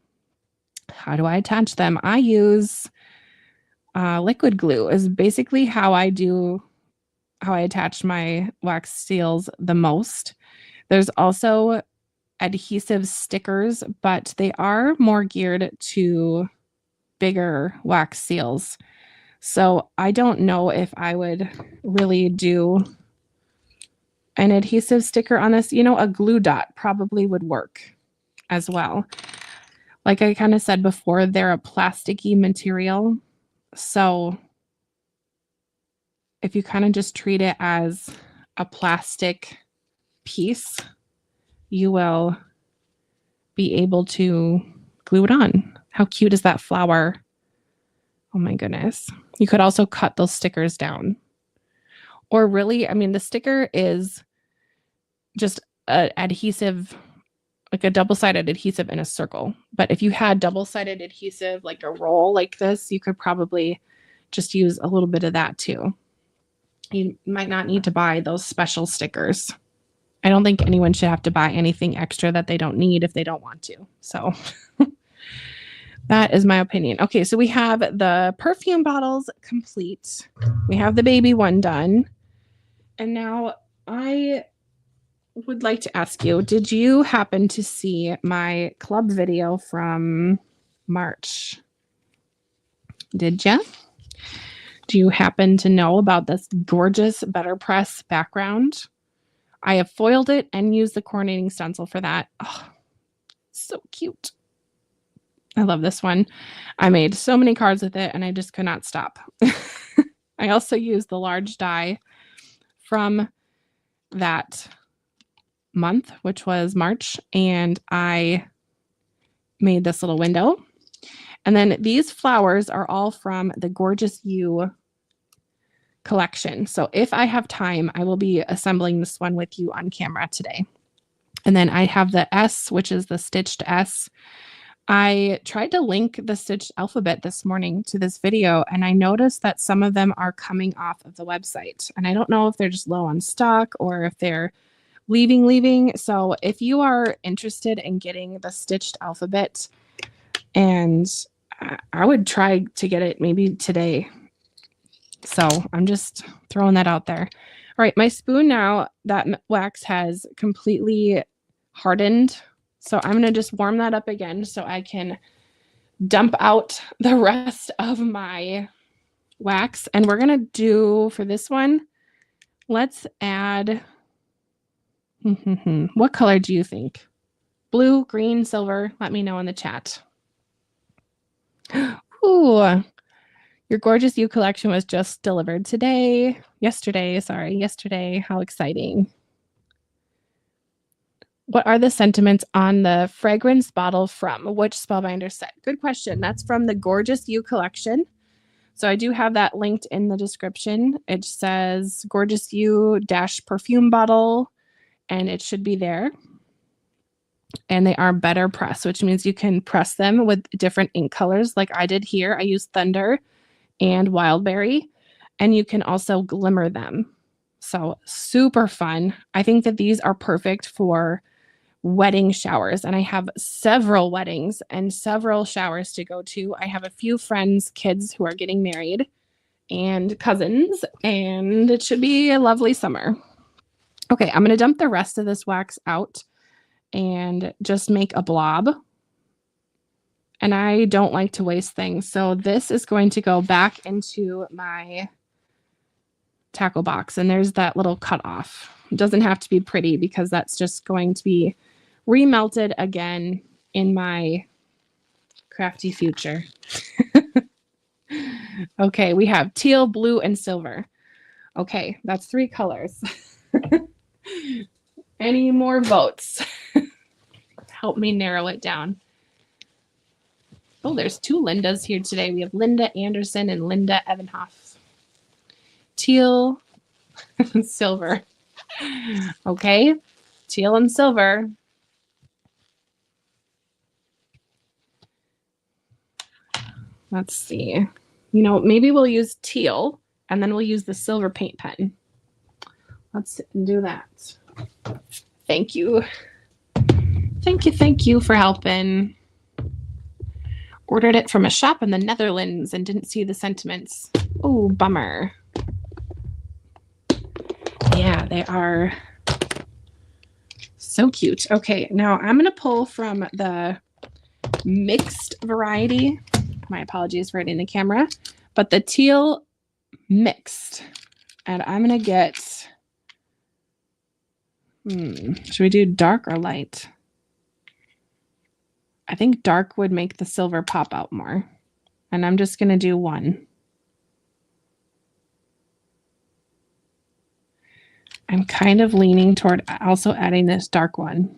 how do I attach them? I use liquid glue is basically how I attach my wax seals the most. There's also adhesive stickers, but they are more geared to bigger wax seals. So I don't know if I would really do an adhesive sticker on this. You know, a glue dot probably would work as well. Like I kind of said before, they're a plasticky material. So if you kind of just treat it as a plastic piece, you will be able to glue it on. How cute is that flower? Oh my goodness. You could also cut those stickers down. Or really, I mean, the sticker is just an adhesive, like a double-sided adhesive in a circle. But if you had double-sided adhesive, like a roll like this, you could probably just use a little bit of that too. You might not need to buy those special stickers. I don't think anyone should have to buy anything extra that they don't need if they don't want to. So that is my opinion. Okay, so we have the perfume bottles complete. We have the baby one done. And now I would like to ask you, did you happen to see my club video from March? Did you? Do you happen to know about this gorgeous BetterPress background? I have foiled it and used the coordinating stencil for that. Oh, so cute. I love this one. I made so many cards with it and I just could not stop. I also used the large die from that month, which was March, and I made this little window. And then these flowers are all from the Gorgeous You collection. So if I have time, I will be assembling this one with you on camera today. And then I have the S, which is the stitched S. I tried to link the stitched alphabet this morning to this video, and I noticed that some of them are coming off of the website. And I don't know if they're just low on stock or if they're leaving. So if you are interested in getting the stitched alphabet, and I would try to get it maybe today. So I'm just throwing that out there. All right, my spoon now, that wax has completely hardened. So I'm going to just warm that up again so I can dump out the rest of my wax. And we're going to do, for this one, let's add, what color do you think? Blue, green, silver? Let me know in the chat. Ooh, your Gorgeous You collection was just delivered yesterday. How exciting. What are the sentiments on the fragrance bottle from? Which Spellbinder set? Good question. That's from the Gorgeous You collection. So I do have that linked in the description. It says Gorgeous You - perfume bottle, and it should be there. And they are BetterPress, which means you can press them with different ink colors like I did here. I used Thunder and Wildberry, and you can also glimmer them. So super fun. I think that these are perfect for wedding showers, and I have several weddings and several showers to go to. I have a few friends' kids who are getting married and cousins, and it should be a lovely summer. Okay, I'm going to dump the rest of this wax out and just make a blob. and I don't like to waste things. So this is going to go back into my tackle box, and there's that little cutoff. It doesn't have to be pretty because that's just going to be remelted again in my crafty future. Okay, we have teal, blue, and silver. Okay, that's 3 colors. Any more votes? Help me narrow it down. Oh, there's 2 Lindas here today. We have Linda Anderson and Linda Evanhoff. Teal, silver. Okay, teal and silver. Let's see. You know, maybe we'll use teal and then we'll use the silver paint pen. Let's do that. Thank you. Thank you for helping. Ordered it from a shop in the Netherlands and didn't see the sentiments. Oh, bummer. Yeah, they are so cute. Okay, now I'm going to pull from the mixed variety. My apologies for hitting the camera, but the teal mixed. And I'm going to get, should we do dark or light? I think dark would make the silver pop out more. And I'm just going to do 1. I'm kind of leaning toward also adding this dark one.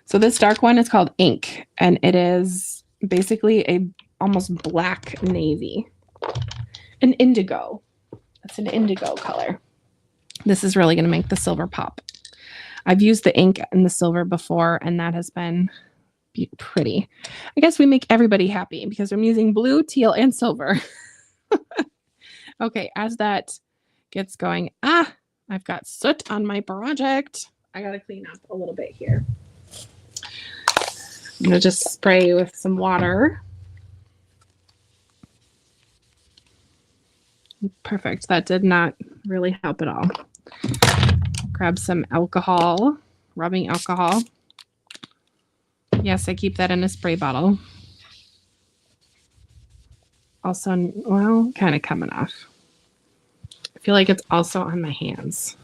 So this dark one is called Ink, and it is basically a almost black navy. An indigo. That's an indigo color. This is really going to make the silver pop. I've used the ink and the silver before, and that has been pretty. I guess we make everybody happy because I'm using blue, teal, and silver. Okay, as that gets going, I've got soot on my project. I got to clean up a little bit here. I'm going to just spray with some water. Perfect. That did not really help at all. Grab some alcohol, rubbing alcohol. Yes, I keep that in a spray bottle. Also, well, kind of coming off. I feel like it's also on my hands.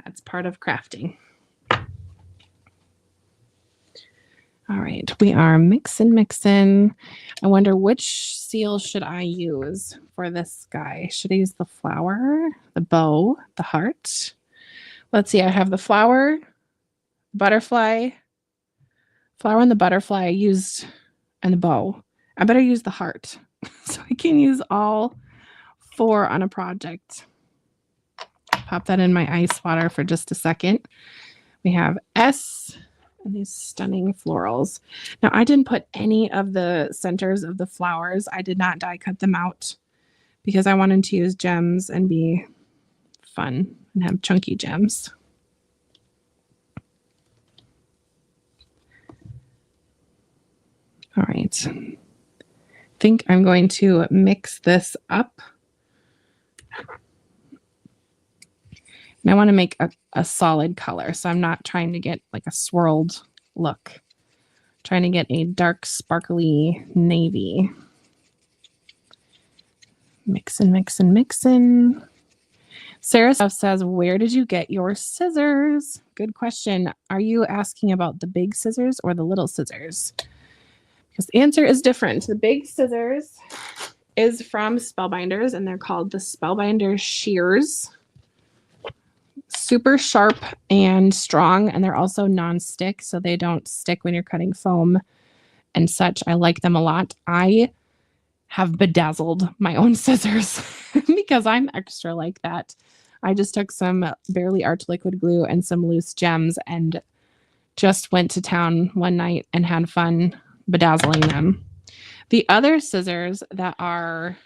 That's part of crafting. All right, we are mixing. I wonder which seal should I use for this guy. Should I use the flower, the bow, the heart? Let's see, I have the flower, butterfly, flower and the butterfly I used, and the bow. I better use the heart so I can use all 4 on a project. Pop that in my ice water for just a second. We have S and these stunning florals. Now, I didn't put any of the centers of the flowers. I did not die cut them out because I wanted to use gems and be fun and have chunky gems. All right. I think I'm going to mix this up. And I want to make a solid color, so I'm not trying to get like a swirled look. I'm trying to get a dark, sparkly navy. Mixing. Sarah says, where did you get your scissors? Good question. Are you asking about the big scissors or the little scissors? Because the answer is different. The big scissors is from Spellbinders, and they're called the Spellbinder Shears. Super sharp and strong, and they're also non-stick, so they don't stick when you're cutting foam and such. I like them a lot. I have bedazzled my own scissors because I'm extra like that. I just took some Barely Art liquid glue and some loose gems and just went to town one night and had fun bedazzling them. The other scissors that are,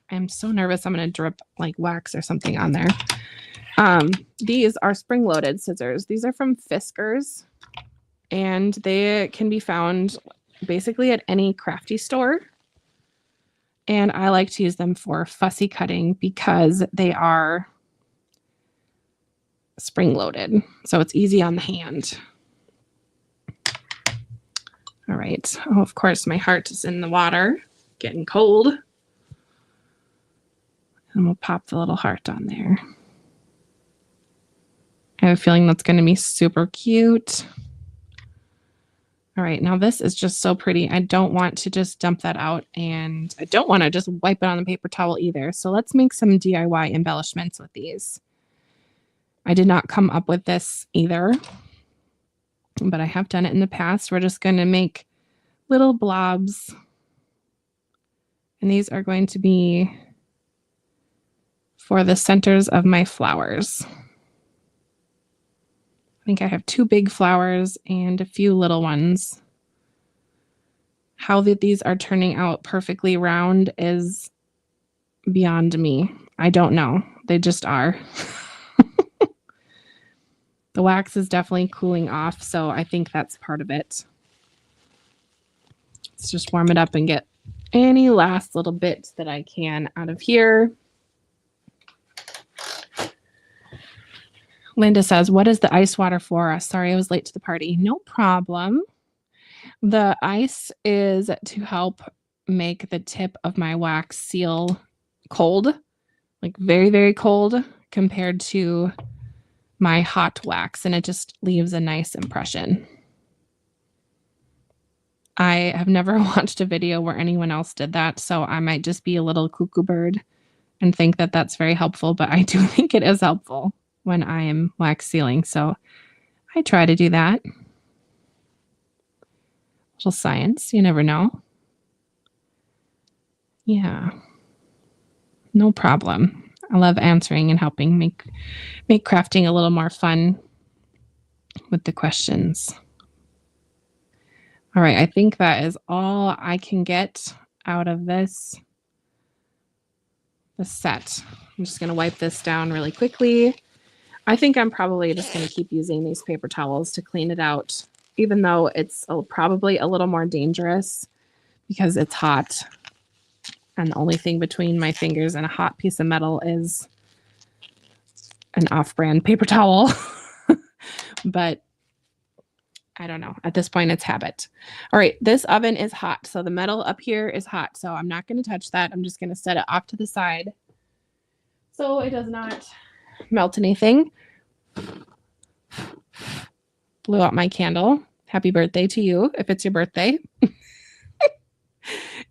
I'm so nervous I'm going to drip like wax or something on there. These are spring-loaded scissors. These are from Fiskars, and they can be found basically at any crafty store. And I like to use them for fussy cutting because they are spring-loaded, so it's easy on the hand. All right. Oh, of course, my heart is in the water, getting cold. And we'll pop the little heart on there. I have a feeling that's going to be super cute. All right, now this is just so pretty. I don't want to just dump that out, and I don't want to just wipe it on the paper towel either. So let's make some DIY embellishments with these. I did not come up with this either, but I have done it in the past. We're just going to make little blobs, and these are going to be for the centers of my flowers. I think I have 2 big flowers and a few little ones. How these are turning out perfectly round is beyond me. I don't know. They just are. The wax is definitely cooling off, so I think that's part of it. Let's just warm it up and get any last little bits that I can out of here. Linda says, what is the ice water for? Sorry, I was late to the party. No problem. The ice is to help make the tip of my wax seal cold, like very, very cold compared to my hot wax, and it just leaves a nice impression. I have never watched a video where anyone else did that, so I might just be a little cuckoo bird and think that that's very helpful, but I do think it is helpful when I am wax sealing, so I try to do that. Little science, you never know. Yeah, no problem. I love answering and helping make crafting a little more fun with the questions. All right, I think that is all I can get out of this set. I'm just going to wipe this down really quickly. I think I'm probably just going to keep using these paper towels to clean it out, even though it's probably a little more dangerous because it's hot. And the only thing between my fingers and a hot piece of metal is an off-brand paper towel. But I don't know. At this point, it's habit. All right, this oven is hot. So the metal up here is hot. So I'm not going to touch that. I'm just going to set it off to the side so it does not melt anything. Blew out my candle. Happy birthday to you if it's your birthday.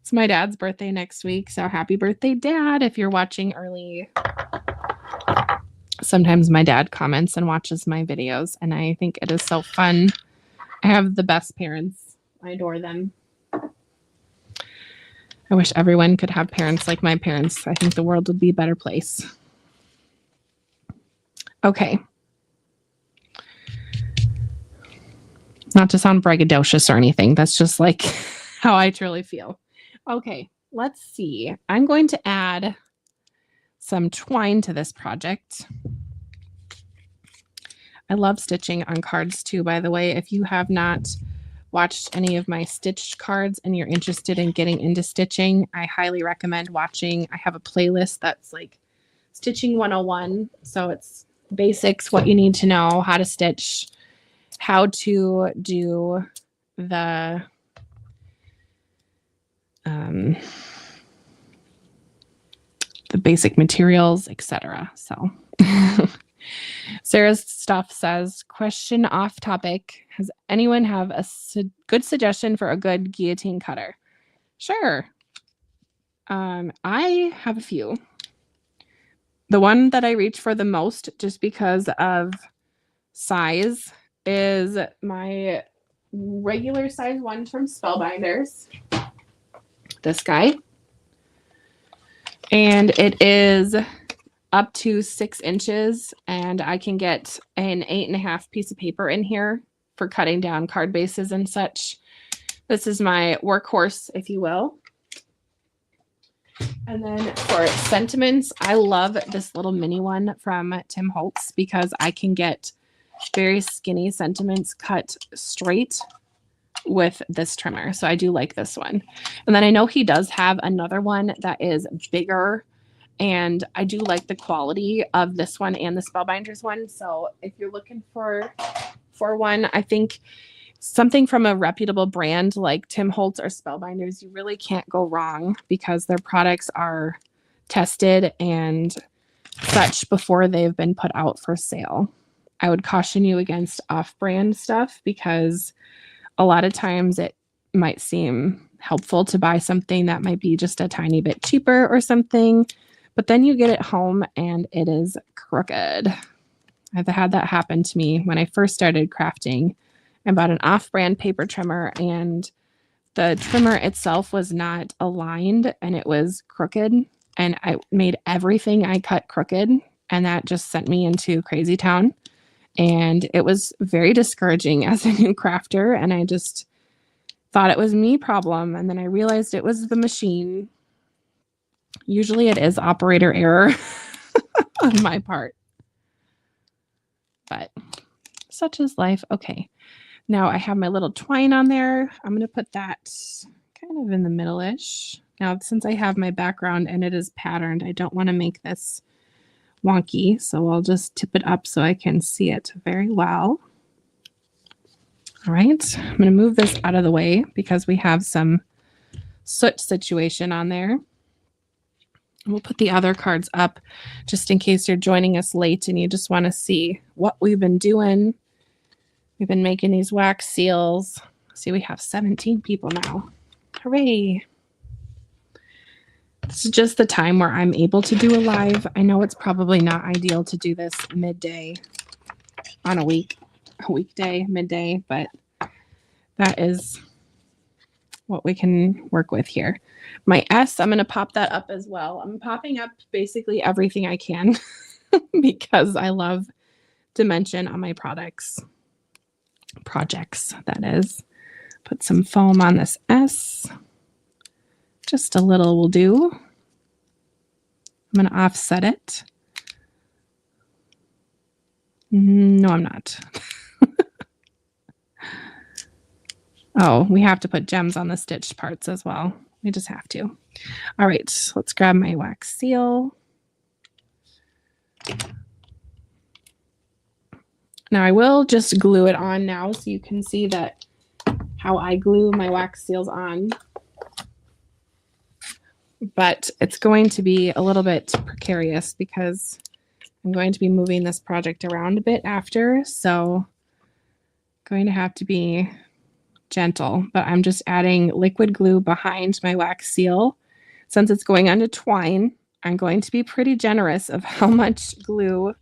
It's my dad's birthday next week, so happy birthday, Dad, if you're watching early. Sometimes my dad comments and watches my videos, and I think it is so fun. I have the best parents. I adore them. I wish everyone could have parents like my parents. I think the world would be a better place. Okay. Not to sound braggadocious or anything. That's just like how I truly feel. Okay, let's see. I'm going to add some twine to this project. I love stitching on cards too, by the way. If you have not watched any of my stitched cards and you're interested in getting into stitching, I highly recommend watching. I have a playlist that's like Stitching 101. So it's basics, what you need to know, how to stitch, how to do the basic materials, etc. So Sarah's stuff says, question off topic. Has anyone have a good suggestion for a good guillotine cutter? Sure. I have a few. The one that I reach for the most, just because of size, is my regular size one from Spellbinders. This guy. And it is up to 6 inches, and I can get an 8.5 piece of paper in here for cutting down card bases and such. This is my workhorse, if you will. And then for sentiments, I love this little mini one from Tim Holtz because I can get very skinny sentiments cut straight with this trimmer. So I do like this one. And then I know he does have another one that is bigger And I do like the quality of this one and the Spellbinders one. So if you're looking for one, I think something from a reputable brand like Tim Holtz or Spellbinders, you really can't go wrong because their products are tested and such before they've been put out for sale. I would caution you against off-brand stuff because a lot of times it might seem helpful to buy something that might be just a tiny bit cheaper or something, but then you get it home and it is crooked. I've had that happen to me when I first started crafting. I bought an off-brand paper trimmer and the trimmer itself was not aligned and it was crooked, and I made everything I cut crooked, and that just sent me into crazy town. And it was very discouraging as a new crafter, and I just thought it was me problem, and then I realized it was the machine. Usually it is operator error on my part, but such is life. Okay, now I have my little twine on there. I'm going to put that kind of in the middle-ish. Now, since I have my background and it is patterned, I don't want to make this wonky, so I'll just tip it up so I can see it very well. All right, I'm going to move this out of the way because we have some soot situation on there. We'll put the other cards up just in case you're joining us late and you just want to see what we've been doing. We've been making these wax seals. See, we have 17 people now. Hooray. This is just the time where I'm able to do a live. I know it's probably not ideal to do this midday on a weekday, midday, but that is what we can work with here. My S, I'm going to pop that up as well. I'm popping up basically everything I can because I love dimension on my projects, that is. Put some foam on this S. Just a little will do. I'm going to offset it. No, I'm not. Oh, we have to put gems on the stitched parts as well. We just have to. All right, let's grab my wax seal. Now I will just glue it on now so you can see that how I glue my wax seals on. But it's going to be a little bit precarious because I'm going to be moving this project around a bit after, so going to have to be gentle, but I'm just adding liquid glue behind my wax seal. Since it's going onto twine, I'm going to be pretty generous of how much glue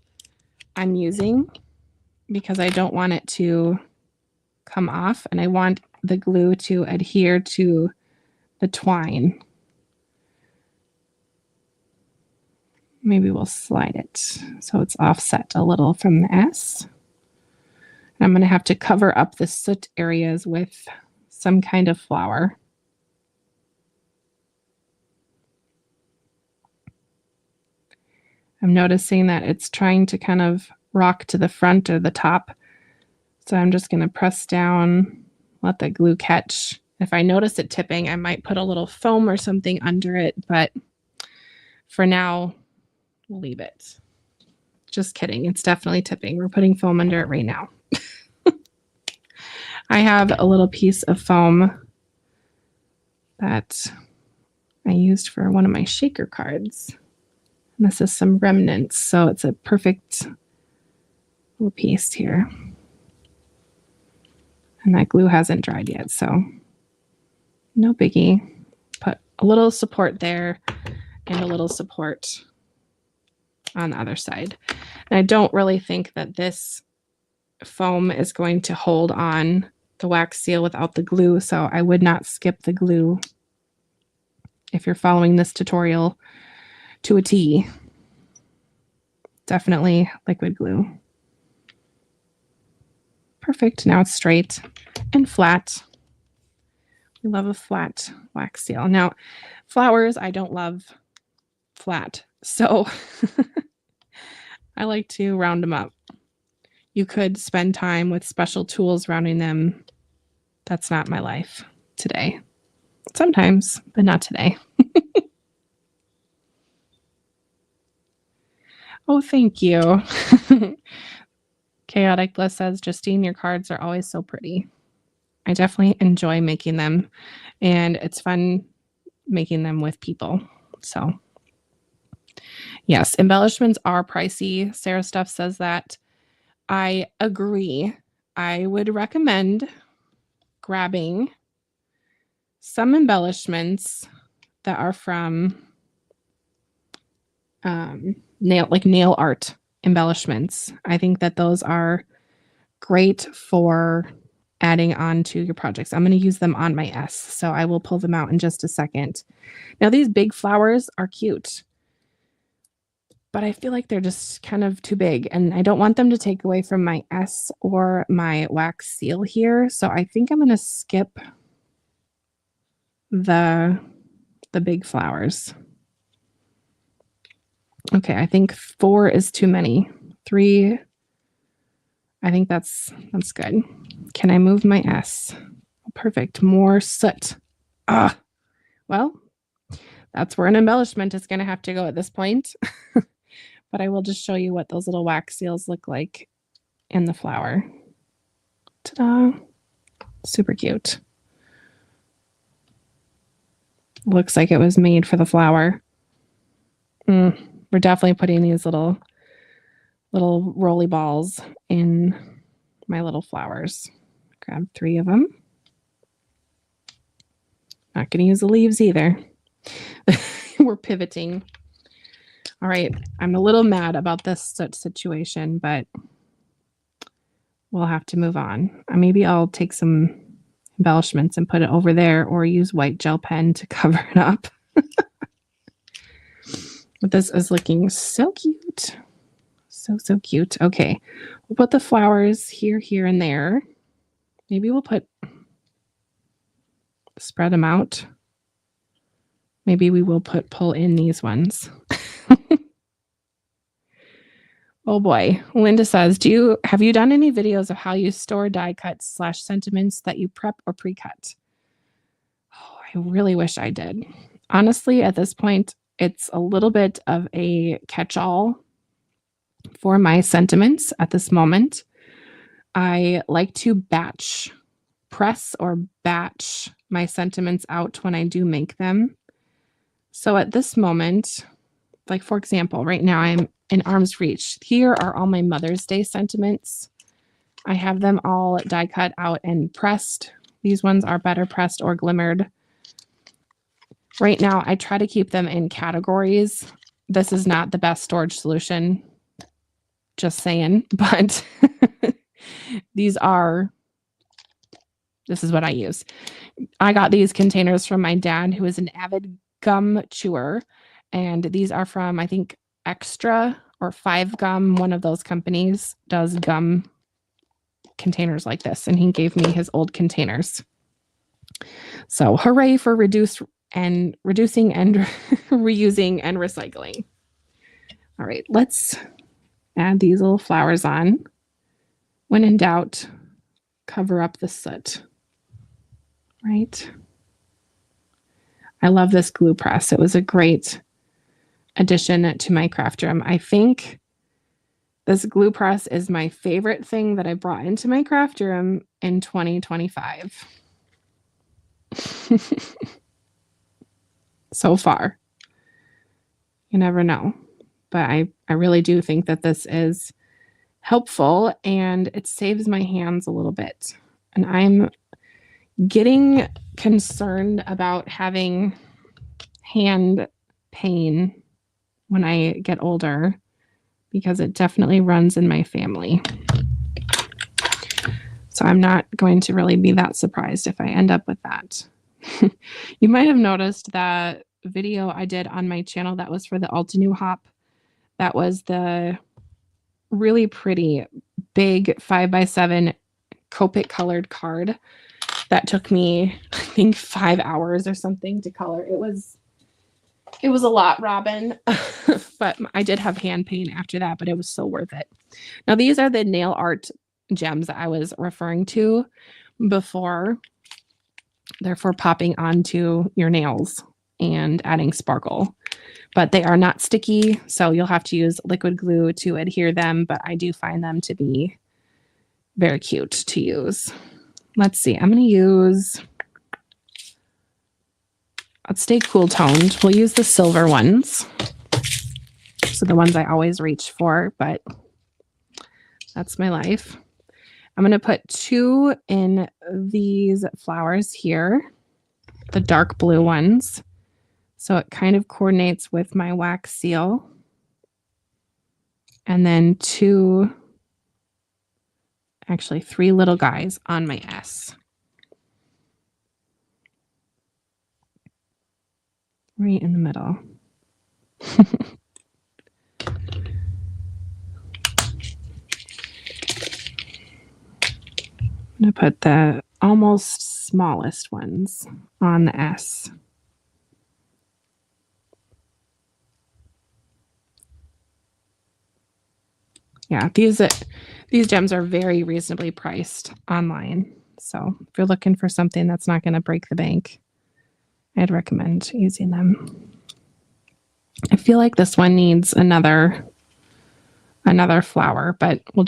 I'm using because I don't want it to come off and I want the glue to adhere to the twine. Maybe we'll slide it so it's offset a little from the S. And I'm going to have to cover up the soot areas with some kind of flour. I'm noticing that it's trying to kind of rock to the front or the top. So I'm just going to press down, let the glue catch. If I notice it tipping, I might put a little foam or something under it, but for now, we'll leave it. Just kidding. It's definitely tipping. We're putting foam under it right now. I have a little piece of foam that I used for one of my shaker cards. And this is some remnants, so it's a perfect little piece here. And that glue hasn't dried yet, so no biggie. Put a little support there and a little support on the other side. And I don't really think that this foam is going to hold on the wax seal without the glue, so I would not skip the glue if you're following this tutorial to a T. Definitely liquid glue. Perfect. Now it's straight and flat. We love a flat wax seal. Now, flowers, I don't love flat, so I like to round them up. You could spend time with special tools rounding them. That's not my life today. Sometimes, but not today. Oh, thank you. Chaotic Bliss says, Justine, your cards are always so pretty. I definitely enjoy making them, and it's fun making them with people. So, yes, embellishments are pricey. Sarah Stuff says that. I agree. I would recommend grabbing some embellishments that are from nail art embellishments. I think that those are great for adding on to your projects. I'm going to use them on my S, so I will pull them out in just a second. Now, these big flowers are cute, but I feel like they're just kind of too big, and I don't want them to take away from my S or my wax seal here, so I think I'm going to skip the big flowers. Okay, I think 4 is too many. 3, I think that's good. Can I move my S? Perfect. More soot. Well, that's where an embellishment is going to have to go at this point. But I will just show you what those little wax seals look like in the flower. Ta-da. Super cute. Looks like it was made for the flower. We're definitely putting these little roly balls in my little flowers. Grab 3 of them. Not going to use the leaves either. We're pivoting. All right. I'm a little mad about this situation, but we'll have to move on. Maybe I'll take some embellishments and put it over there, or use white gel pen to cover it up. But this is looking so cute. So cute. Okay. We'll put the flowers here, and there. Maybe we'll spread them out. Maybe we will pull in these ones. Oh boy. Linda says, have you done any videos of how you store die cuts / sentiments that you prep or pre-cut? Oh, I really wish I did. Honestly, at this point, it's a little bit of a catch-all for my sentiments at this moment. I like to batch press or batch my sentiments out when I do make them. So at this moment, like for example, right now I'm in arm's reach. Here are all my Mother's Day sentiments. I have them all die cut out and pressed. These ones are better pressed or glimmered. Right now, I try to keep them in categories. This is not the best storage solution, just saying, but this is what I use. I got these containers from my dad, who is an avid gum chewer, and these are from, I think, Extra or 5 Gum. One of those companies does gum containers like this, and he gave me his old containers. So hooray for reducing and reusing and recycling. All right, let's add these little flowers on. When in doubt, cover up the soot. Right? I love this glue press. It was a great addition to my craft room. I think this glue press is my favorite thing that I brought into my craft room in 2025. So far. You never know. But I really do think that this is helpful, and it saves my hands a little bit. And I'm getting concerned about having hand pain when I get older, because it definitely runs in my family. So I'm not going to really be that surprised if I end up with that. You might have noticed that video I did on my channel that was for the Altenew Hop. That was the really pretty big 5x7 Copic colored card that took me, I think, 5 hours or something to color. It was a lot, Robin, but I did have hand pain after that, but it was so worth it. Now, these are the nail art gems that I was referring to before. They're for popping onto your nails and adding sparkle. but they are not sticky, so you'll have to use liquid glue to adhere them, but I do find them to be very cute to use. Let's see, I'm going to use, let's stay cool toned. We'll use the silver ones. So the ones I always reach for, but that's my life. I'm going to put 2 in these flowers here, the dark blue ones. So it kind of coordinates with my wax seal. And then 2, actually 3 little guys on my S. Right in the middle. I'm going to put the almost smallest ones on the S. Yeah, these gems are very reasonably priced online. So if you're looking for something that's not going to break the bank, I'd recommend using them. I feel like this one needs another flower, but we'll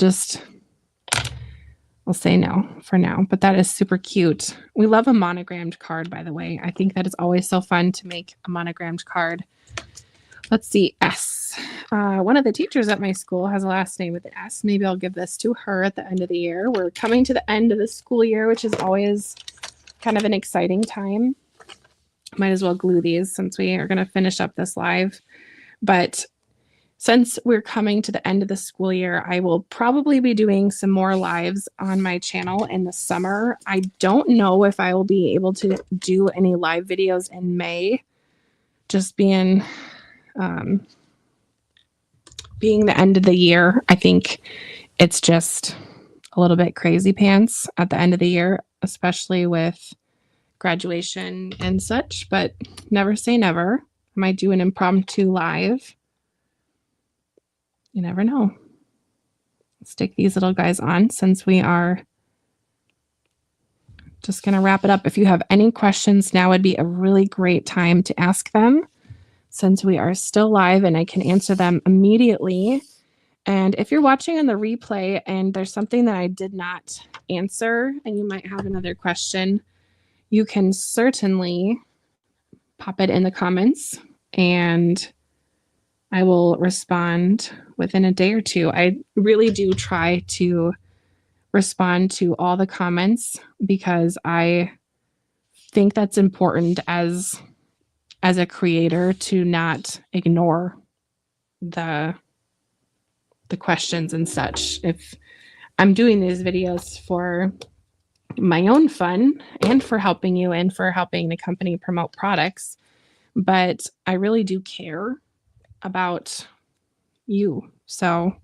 say no for now. But that is super cute. We love a monogrammed card, by the way. I think that is always so fun to make a monogrammed card. Let's see, S. One of the teachers at my school has a last name with the S. Maybe I'll give this to her at the end of the year. We're coming to the end of the school year, which is always kind of an exciting time. Might as well glue these since we are going to finish up this live. But since we're coming to the end of the school year, I will probably be doing some more lives on my channel in the summer. I don't know if I will be able to do any live videos in May, just being the end of the year. I think it's just a little bit crazy pants at the end of the year, especially with graduation and such, but never say never. I might do an impromptu live. You never know. Stick these little guys on since we are just going to wrap it up. If you have any questions, now would be a really great time to ask them since we are still live and I can answer them immediately. And if you're watching on the replay and there's something that I did not answer and you might have another question, you can certainly pop it in the comments and I will respond within a day or two. I really do try to respond to all the comments because I think that's important as a creator to not ignore the questions and such. If I'm doing these videos for my own fun and for helping you and for helping the company promote products, but I really do care about you. So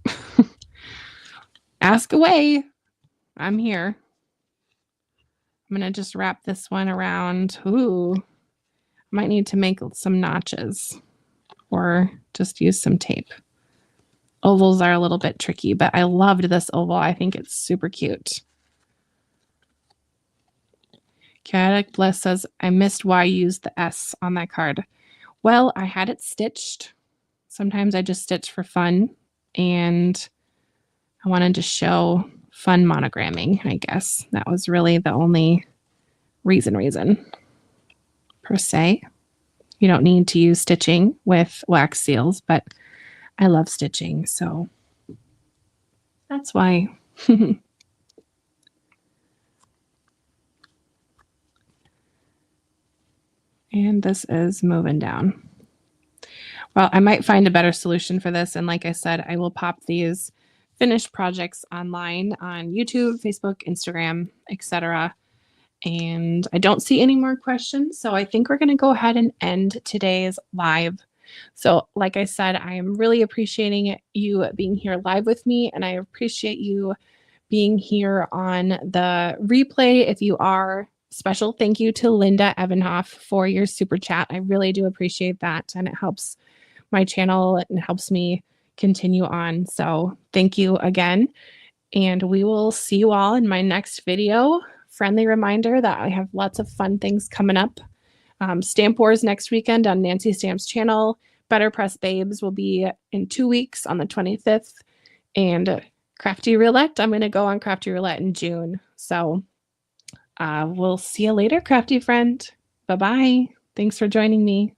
ask away. I'm here. I'm going to just wrap this one around. Ooh, might need to make some notches or just use some tape. Ovals are a little bit tricky, but I loved this oval. I think it's super cute. Chaotic Bliss says, I missed why you used the S on that card. Well, I had it stitched. Sometimes I just stitch for fun, and I wanted to show fun monogramming, I guess. That was really the only reason per se. You don't need to use stitching with wax seals, but I love stitching, so that's why. And this is moving down. Well, I might find a better solution for this. And like I said, I will pop these finished projects online on YouTube, Facebook, Instagram, etc. And I don't see any more questions. So I think we're going to go ahead and end today's live. So like I said, I am really appreciating you being here live with me. And I appreciate you being here on the replay. If you are, special thank you to Linda Evanhoff for your super chat. I really do appreciate that. And it helps my channel and helps me continue on. So thank you again. And we will see you all in my next video. Friendly reminder that I have lots of fun things coming up. Stamp Wars next weekend on Nancy Stamp's channel. BetterPress Babes will be in 2 weeks on the 25th, and Crafty Roulette, I'm gonna go on Crafty Roulette in June. So, we'll see you later, crafty friend. Bye-bye. Thanks for joining me.